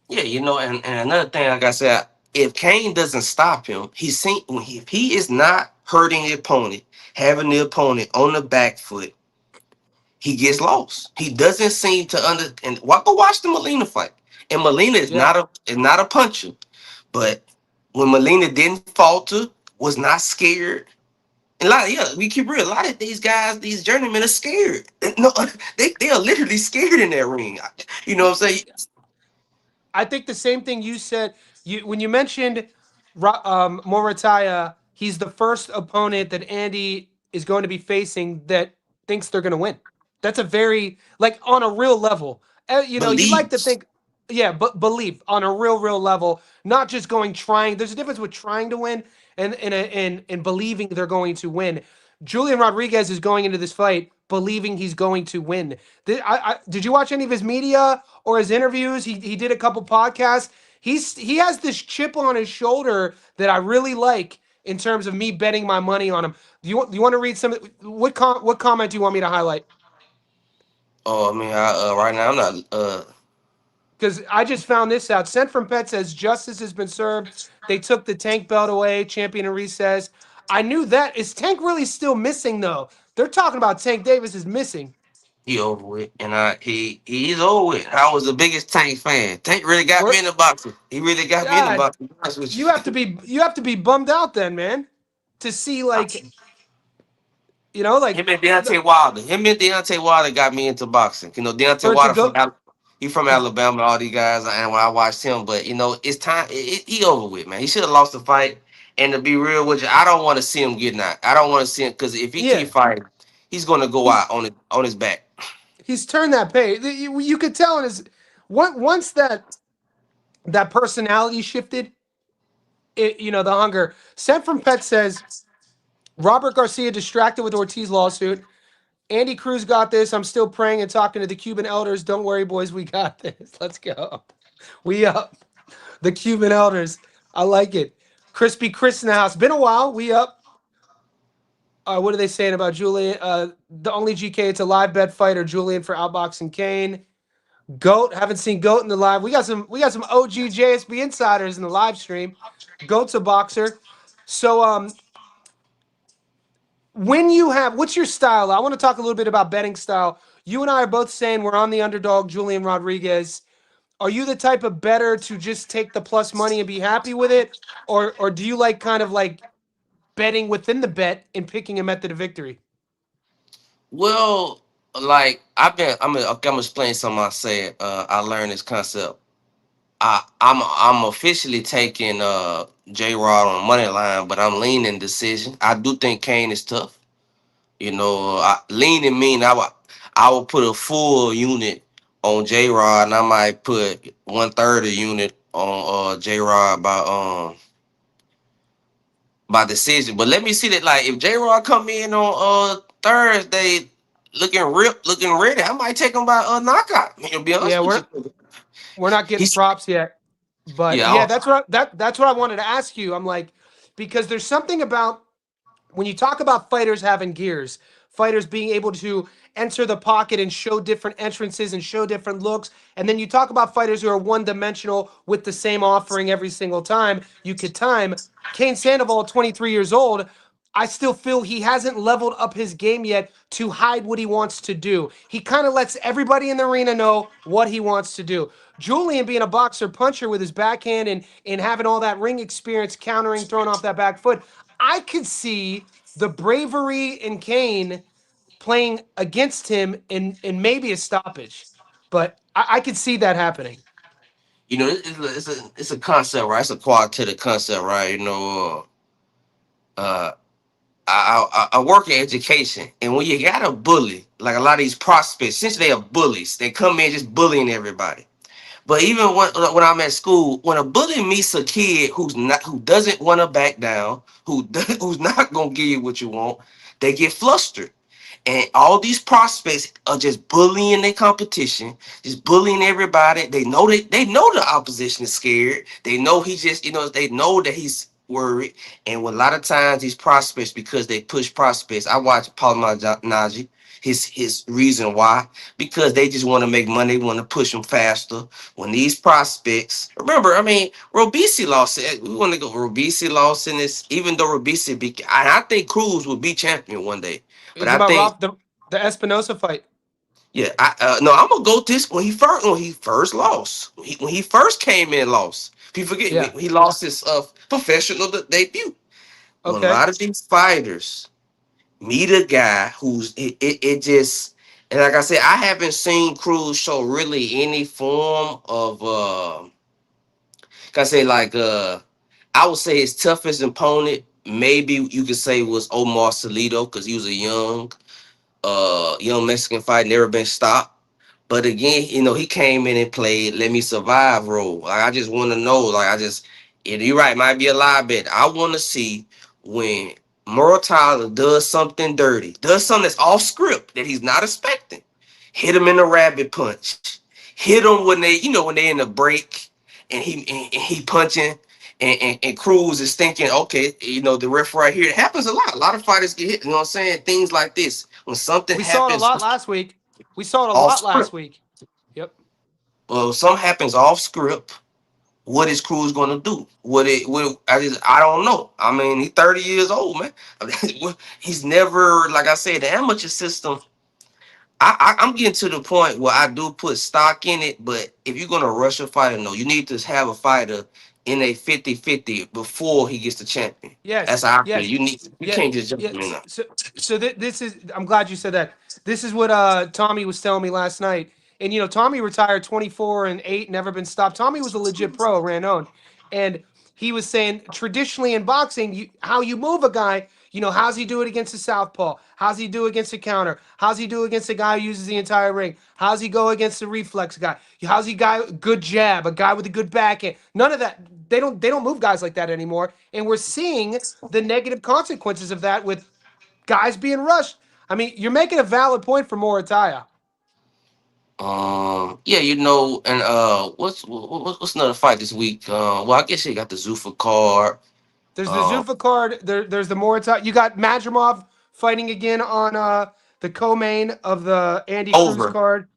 yeah, and another thing, like I said, if Kane doesn't stop him, if he is not hurting the opponent, having the opponent on the back foot, he gets lost. He doesn't seem to go watch the Molina fight. And Molina Yeah. is not a puncher. But when Molina didn't falter, was not scared. And we keep real. A lot of these guys, these journeymen are scared. No, they are literally scared in that ring. You know what I'm saying? I think the same thing you said. When you mentioned Murataya, he's the first opponent that Andy is going to be facing that thinks they're going to win. That's a very like on a real level. You'd like to Believes. think, yeah, but believe on a real level, not just going trying. There's a difference with trying to win and believing they're going to win. Julian Rodriguez is going into this fight believing he's going to win. Did you watch any of his media or his interviews? He did a couple podcasts. He has this chip on his shoulder that I really like in terms of me betting my money on him. Do you want to read some? What comment do you want me to highlight? Oh, I mean, right now I'm not. Because I just found this out. Sent from Pet says justice has been served. They took the Tank belt away. Champion in recess. I knew that. Is Tank really still missing though? They're talking about Tank Davis is missing. He over with, and he's over with. I was the biggest Tank fan. Tank really got me We're in the boxing. He really got me in the God. boxing. To be honest with You have to be bummed out then, man, to see like You know, like Him and the, Deontay Wilder. Him and Deontay Wilder got me into boxing. You know, Deontay Birds of Wilder Goat. he from Alabama. All these guys, and when I watched him, but it's time. He over with, man. He should have lost the fight. And to be real with you, I don't want to see him get knocked. I don't want to see him because if he keep Yeah, fighting, he's gonna go he's out on his back. he's turned that page. You could tell in his once that personality shifted. The hunger. Sent from Pet says Robert Garcia distracted with Ortiz lawsuit. Andy Cruz got this. I'm still praying and talking to the Cuban elders. Don't worry, boys. We got this. Let's go. We up. The Cuban elders. I like it. Crispy Chris in the house. Been a while. We up. What are they saying about Julian? The only GK. It's a live bet fighter. Julian for outboxing Kane. Goat. Haven't seen Goat in the live. We got some OG JSB insiders in the live stream. Goat's a boxer. So when you have what's your style? I want to talk a little bit about betting style. You and I are both saying we're on the underdog, Julian Rodriguez. Are you the type of better to just take the plus money and be happy with it, or do you like kind of like betting within the bet and picking a method of victory? Well, like I'm gonna explain something I said. I learned this concept. I'm officially taking J Rod on the money line, but I'm leaning decision. I do think Kane is tough. Leaning mean I will put a full unit on J Rod, and I might put 1/3 unit on J Rod by decision. But let me see that, like, if J Rod come in on Thursday looking ripped, looking ready, I might take him by knockout. To be Yeah, honest with we're you, we're not getting he's props yet, but yeah. yeah, that's what I wanted to ask you. I'm like, because there's something about when you talk about fighters having gears, fighters being able to enter the pocket and show different entrances and show different looks, and then you talk about fighters who are one dimensional with the same offering every single time, you could time. Kane Sandoval, 23 years old, I still feel he hasn't leveled up his game yet to hide what he wants to do. He kind of lets everybody in the arena know what he wants to do. Julian, being a boxer puncher with his backhand and having all that ring experience, countering, throwing off that back foot, I could see the bravery in Kane playing against him in maybe a stoppage, but I could see that happening. It's a concept, right? It's a qualitative concept, right? Uh, I work in education, and when you got a bully, like a lot of these prospects, since they are bullies, they come in just bullying everybody. But even when I'm at school, when a bully meets a kid who doesn't want to back down, who's not gonna give you what you want, they get flustered. And all these prospects are just bullying their competition, just bullying everybody. They know the opposition is scared. They know they know that he's worried. And a lot of times these prospects, because they push prospects, I watch Paul Naji, his reason why, because they just want to make money, they want to push them faster. When these prospects, remember, I mean, Robisi lost it. We want to go. Robisi lost in this, even though Robisi I think Cruz will be champion one day. You're But talking I about think, the Espinosa fight. yeah, no, I'm gonna go this when he first lost. When he first came in, lost. People forget Yeah. he lost his professional debut. When a Okay. lot of these fighters meet a guy who's it just, and like I said, I haven't seen Cruz show really any form of can I say, like, I would say his toughest opponent maybe you could say was Omar Salido, because he was a young Mexican fight, never been stopped. But again, he came in and played "Let Me Survive" role. Like, I just want to know. Like, you're right, might be a lie bet. I want to see when Muratalla does something dirty, does something that's off script that he's not expecting. Hit him in the rabbit punch. Hit him when they in the break and he punching. And Cruz is thinking, okay, the ref right here. It happens a lot. A lot of fighters get hit. You know what I'm saying? Things like this. When something We saw it a happens lot last week. We saw it a off lot last script, week. Yep. well, something happens off script. What is Cruz gonna do? I don't know. I mean, he's 30 years old, man. He's never, like I said, the amateur system. I'm getting to the point where I do put stock in it, but if you're gonna rush a fighter, no, you need to have a fighter in a 50-50 before he gets the champion. That's Yes, how I feel. yes, You yeah, can't just jump yeah. him in there. This is. I'm glad you said that. This is what Tommy was telling me last night. And Tommy retired 24-8, never been stopped. Tommy was a legit pro, ran own, and he was saying traditionally in boxing, how you move a guy. How's he do it against a southpaw? How's he do against a counter? How's he do against a guy who uses the entire ring? How's he go against a reflex guy? How's he guy good jab? A guy with a good backhand? None of that. They don't move guys like that anymore, and we're seeing the negative consequences of that with guys being rushed. I mean, you're making a valid point for Murataya. Yeah, and what's another fight this week? Well, I guess you got the Zuffa card. There's the Um, Zuffa card. There's the Murataya. You got Madrimov fighting again on the co-main of the Andy Cruz over. card.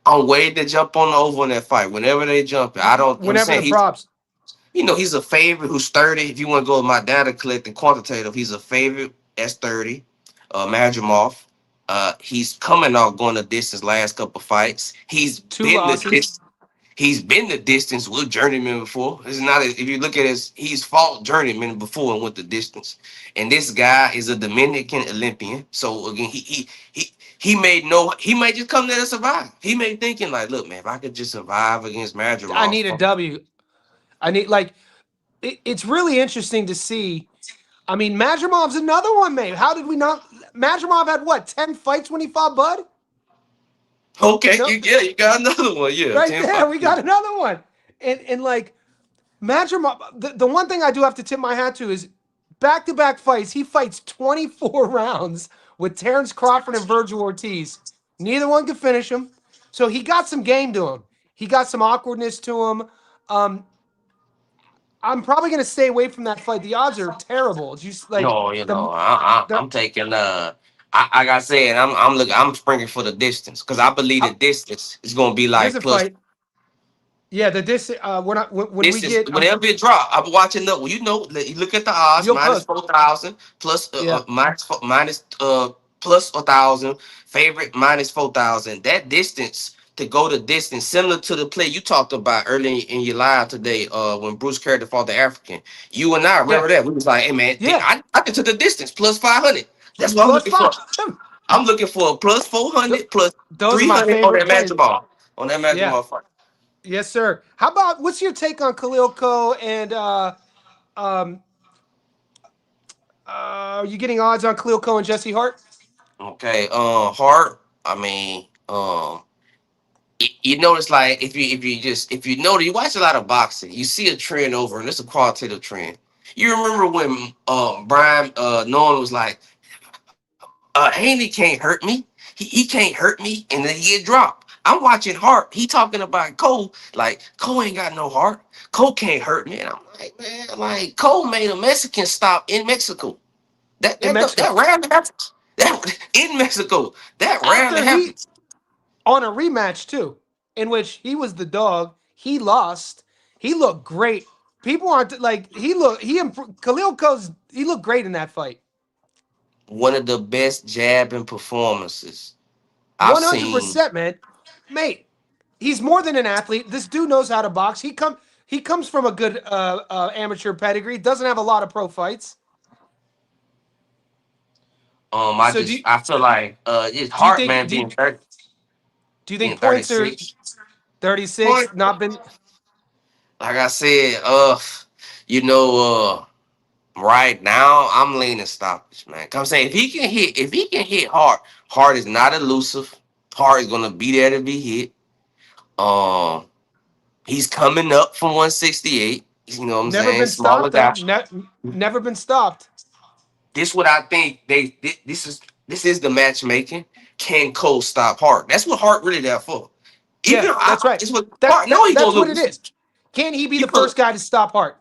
I'm waiting to jump on the over in that fight. Whenever they jump, I don't. I'm Whenever the saying props. he's a favorite who's 30. If you want to go with my data collecting quantitative, he's a favorite. That's 30. Madrimov. He's coming off going the distance last couple fights. Two losses. He's been the distance with journeyman before. It's not if you look at he's fought journeyman before and went the distance. And this guy is a Dominican Olympian. So again, he may just come there to survive. He may thinking like, look, man, if I could just survive against I Madrimov. need a W. I need like it's really interesting to see. I mean, Madrimov's another one, man. How did we not? Madrimov had what 10 fights when he fought Bud? Okay, No, you got another one. Yeah, right 10 there, fights. we got another one. And like Madrimov, the one thing I do have to tip my hat to is back-to-back fights. He fights 24 rounds with Terrence Crawford and Virgil Ortiz. Neither one could finish him. So he got some game to him. He got some awkwardness to him. Um, I'm probably going to stay away from that fight. The odds are terrible. It's just like No, the I'm taking like I said, I'm springing for the distance because I believe the how, distance is gonna be here's like a plus fight. Yeah, the this when I when we distance. get Whenever it drop, I'm watching the. Well, you look at the odds real minus close. 4,000 plus Yeah, minus plus 1,000 favorite minus 4,000. That distance to go the distance similar to the play you talked about earlier in your live today. When Bruce Carter fought the African, you and I yeah, remember that we was like, hey man, yeah. I can to the distance plus 500. That's what I'm Plus looking for. five. I'm looking for a plus Th- 400 plus Those are my 300 on favorite that match plays. ball Yeah. fight. Yes, sir. How about what's your take on Khalil Ko and um are you getting odds on Khalil Ko and Jesse Hart? Okay, Hart. I mean, you notice like if you know you watch a lot of boxing, you see a trend over, and it's a qualitative trend. You remember when Brian Norman was like, Haney can't hurt me. He can't hurt me, and then he get dropped. I'm watching Hart. He talking about Cole like Cole ain't got no heart. Cole can't hurt me. And I'm like, man, like Cole made a Mexican stop in Mexico. In That Mexico. rarely happens. That in Mexico, that rarely After he happens. on a rematch too, in which he was the dog, he lost. He looked great. People aren't like Khalil Ko's he looked great in that fight. One of the best jabbing performances I've One hundred seen. percent, man. Mate, he's more than an athlete. This dude knows how to box. He comes from a good amateur pedigree. Doesn't have a lot of pro fights. So I feel like it's do you hard, think man, do you being think points are 36. 36? Point, Not been like I said, you know, right now I'm leaning stoppage, man. 'Cause I'm saying if he can hit hard, hard is not elusive. Hard is gonna be there to be hit. Um, he's coming up from 168. You know what I'm never saying? been Smaller stopped though. guy. Never been stopped. This what I think this is the matchmaking. Can Cole stop Hart? That's what Hart really there for. Yeah, that's right. It's what Hart know he That's gonna what it lose. is. Can he be You the put first guy to stop Hart?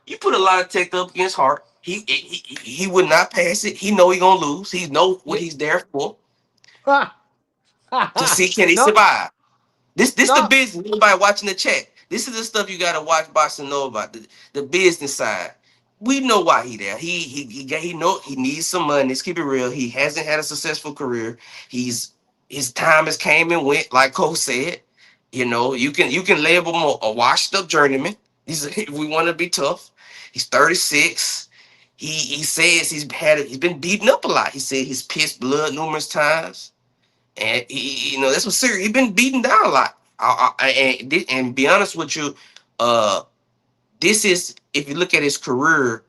you put a lot of tech up against Hart. He would not pass it. He know he gonna lose. He know what Yeah. he's there for Ha, ha, to ha. see can he No, survive. This the no. business. Everybody watching the chat. This is the stuff you gotta watch boxing know about the business side. We know why he there. He know he needs some money. Let's keep it real. He hasn't had a successful career. He's his time has came and went, like Cole said. You know, you can label him a washed up journeyman. If we want to be tough, he's 36. He says he's been beaten up a lot. He said he's pissed blood numerous times, and that's what's serious. He's been beaten down a lot. And be honest with you, uh, this is if you look at his career,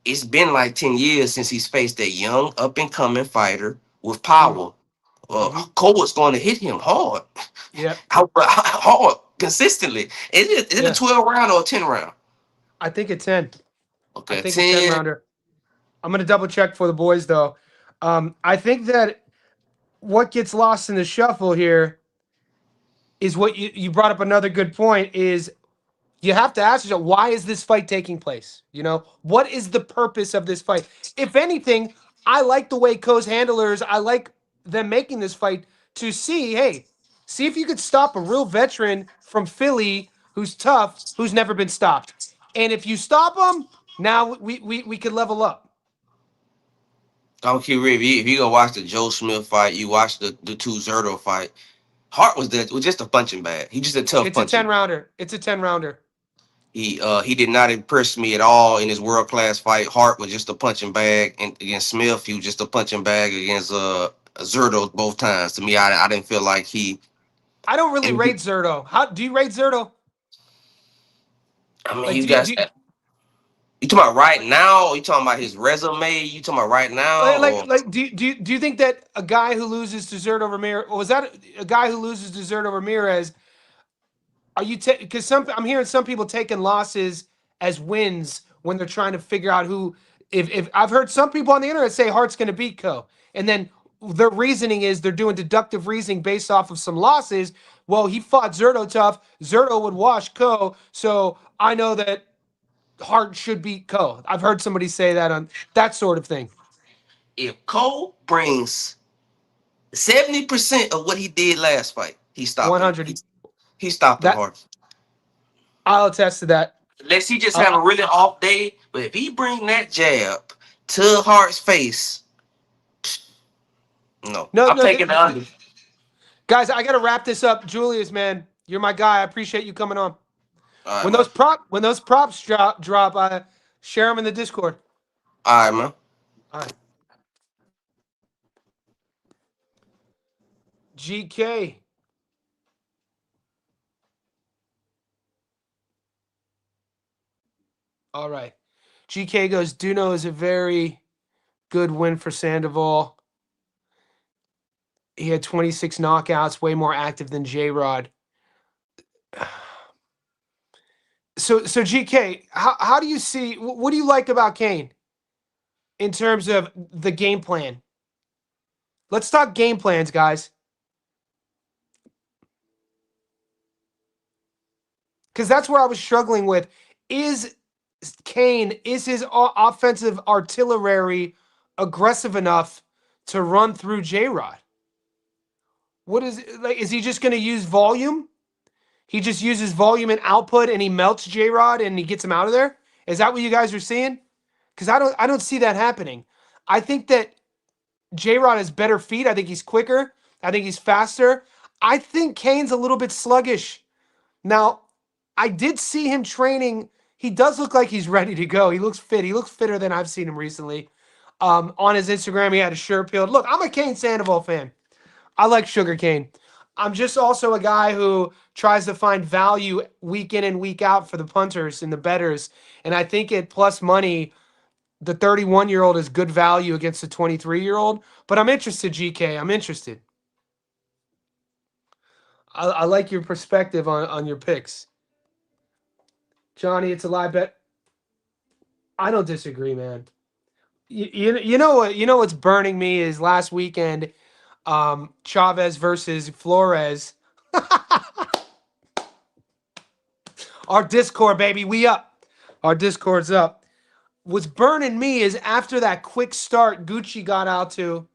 it's been like 10 years since he's faced a young up and coming fighter with Mm, power. hmm. Cole was going to hit him hard, Yep. hard consistently. Is it a Yeah. 12 round or a 10 round? I think a 10. I Okay, think a 10 10. rounder. I'm gonna double check for the boys though. I think that what gets lost in the shuffle here is what you brought up another good point is you have to ask yourself, why is this fight taking place? What is the purpose of this fight? If anything, I like the way Co's handlers, I like them making this fight to see, hey, see if you could stop a real veteran from Philly who's tough, who's never been stopped. And if you stop him, now we could level up. I'm curious if you go watch the Joe Smith fight, you watch the two Zerto fight. Hart was just a punching bag. He just a tough It's a punching 10 bag. rounder. It's a 10 rounder. He did not impress me at all in his world class fight. Hart was just a punching bag, and against Smith, he was just a punching bag against Zerto both times. To me, I didn't feel like he. I don't really And rate Zerto. How do you rate Zerto? I mean, Like, he's got. You talking about right now? Or you talking about his resume? You talking about right now, or do you think that a guy who loses to Zerto Ramirez, or was that a guy who loses to Zerto Ramirez? Are you because I'm hearing some people taking losses as wins when they're trying to figure out who. If I've heard some people on the internet say Hart's going to beat Co, and then their reasoning is they're doing deductive reasoning based off of some losses. Well, he fought Zerto tough. Zerto would wash Co, so I know that Hart should beat Co. I've heard somebody say that on that sort of thing. if Cole brings 70% of what he did last fight, he's stopping. 100. He's stopping That Hart. I'll attest to that. Unless he just Uh, have a really off day, but if he bring that jab to Hart's face, no, no, I'm no, taking the under. guys, I got to wrap this up. Julius, man, you're my guy. I appreciate you coming on. All right, When man. those props drop, share them in the Discord. All right, man. All right, GK. All right, GK goes. Duno is a very good win for Sandoval. He had 26 knockouts, way more active than J Rod. So GK, how do you see? What do you like about Kane in terms of the game plan? Let's talk game plans, guys. Because that's where I was struggling with. Is Kane, is his offensive artillery aggressive enough to run through J Rod? What is like? Is he just going to use volume? He just uses volume and output, and he melts J Rod, and he gets him out of there. Is that what you guys are seeing? Because I don't see that happening. I think that J Rod has better feet. I think he's quicker. I think he's faster. I think Kane's a little bit sluggish. Now, I did see him training. He does look like he's ready to go. He looks fit. He looks fitter than I've seen him recently. On his Instagram, he had a shirt peeled. Look, I'm a Kane Sandoval fan. I like Sugar Cane. I'm just also a guy who tries to find value week in and week out for the punters and the betters. And I think at plus money, the 31-year-old is good value against the 23-year-old. But I'm interested, GK. I'm interested. I like your perspective on your picks. Johnny, it's a live bet. I don't disagree, man. You know what what's burning me is last weekend, Chavez versus Flores. Our Discord, baby, we up. Our Discord's up. What's burning me is after that quick start Gucci got out to.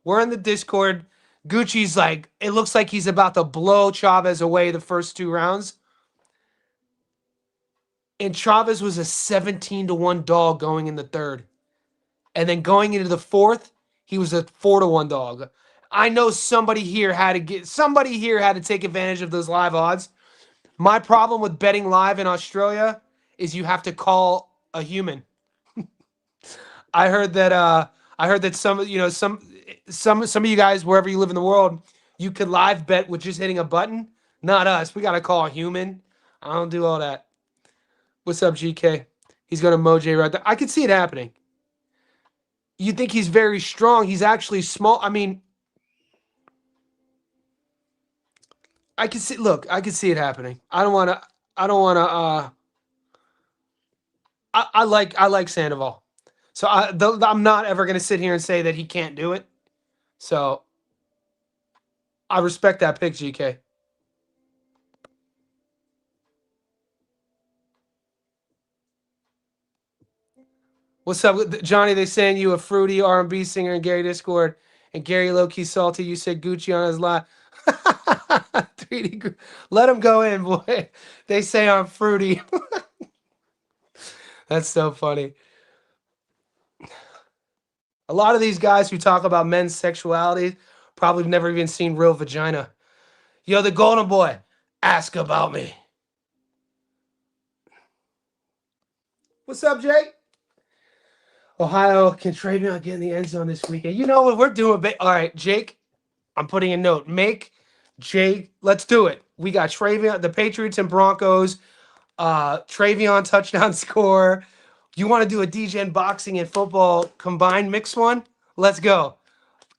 We're in the Discord. Gucci's like, it looks like he's about to blow Chavez away the first two rounds. And Chavez was a 17-1 dog going in the third. And then going into the fourth, he was a 4-1 dog. I know somebody here had to take advantage of those live odds. My problem with betting live in Australia is you have to call a human. I heard that some some of you guys wherever you live in the world, you could live bet with just hitting a button. Not us. We got to call a human. I don't do all that. What's up, GK? He's going to Moj right there. I could see it happening. You think he's very strong. He's actually small. I mean, I can see. Look, I can see it happening. I don't want to. I don't want to. I like Sandoval. So I'm not ever going to sit here and say that he can't do it. So I respect that pick, GK. What's up, Johnny? They saying you a fruity R&B singer in Gary Discord, and Gary low key salty. You said Gucci on his live. 3D. Let him go in, boy. They say I'm fruity. That's so funny. A lot of these guys who talk about men's sexuality probably have never even seen real vagina. Yo, the Golden Boy, ask about me. What's up, Jake? Ohio can Travion get in the end zone this weekend? You know what we're doing? All right, Jake, I'm putting a note. Make Jake, let's do it. We got Travion, the Patriots and Broncos, Travion touchdown score. You want to do a DGen boxing and football combined mix one? Let's go.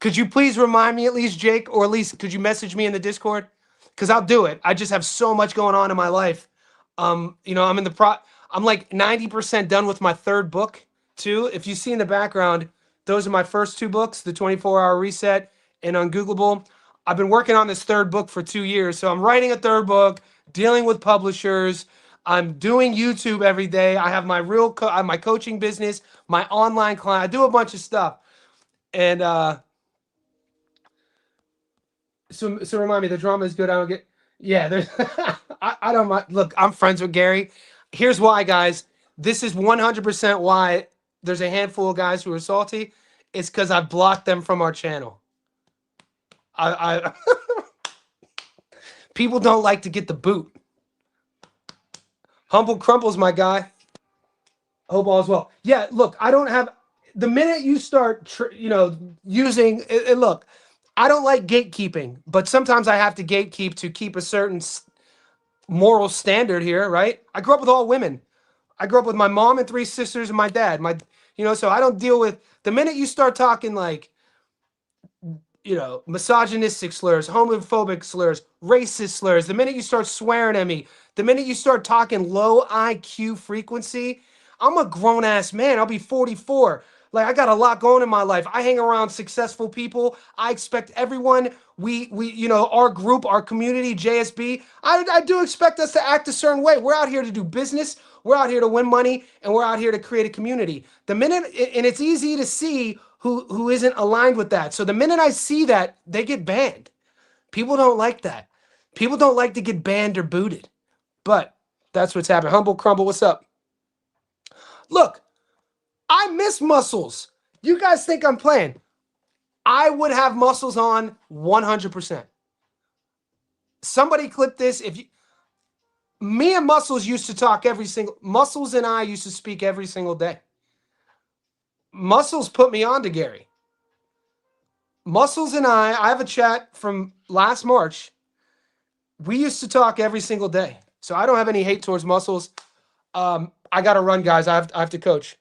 Could you please remind me at least, Jake, or at least could you message me in the Discord? Because I'll do it. I just have so much going on in my life. I'm in the I'm like 90% done with my third book too. If you see in the background, those are my first two books, The 24-Hour Reset and Ungoogleable. I've been working on this third book for 2 years. So I'm writing a third book, dealing with publishers. I'm doing YouTube every day. I have my I have my coaching business, my online client. I do a bunch of stuff. And so remind me, the drama is good. I don't get. Yeah, there's. I don't mind. Look, I'm friends with Gary. Here's why, guys. This is 100% why there's a handful of guys who are salty. It's because I've blocked them from our channel. I people don't like to get the boot. Humble Crumple's my guy. Hope all is well. Yeah, look, I don't have. The minute you start, using it, look, I don't like gatekeeping, but sometimes I have to gatekeep to keep a certain moral standard here, right? I grew up with all women. I grew up with my mom and 3 sisters and my dad. So I don't deal with the minute you start talking like, misogynistic slurs, homophobic slurs, racist slurs, the minute you start swearing at me, the minute you start talking low IQ frequency, I'm a grown ass man. I'll be 44. Like I got a lot going in my life. I hang around successful people. I expect everyone, our group, our community, JSB, I do expect us to act a certain way. We're out here to do business. We're out here to win money, and we're out here to create a community. The minute, and it's easy to see who isn't aligned with that. So the minute I see that, they get banned. People don't like that. People don't like to get banned or booted. But that's what's happening. Humble Crumble, what's up? Look, I miss muscles. You guys think I'm playing. I would have muscles on 100%. Somebody clip this. Me and Muscles used to talk Muscles and I used to speak every single day. Muscles put me on to Gary. Muscles and I have a chat from last March. We used to talk every single day. So I don't have any hate towards Muscles. I got to run, guys. I have to coach.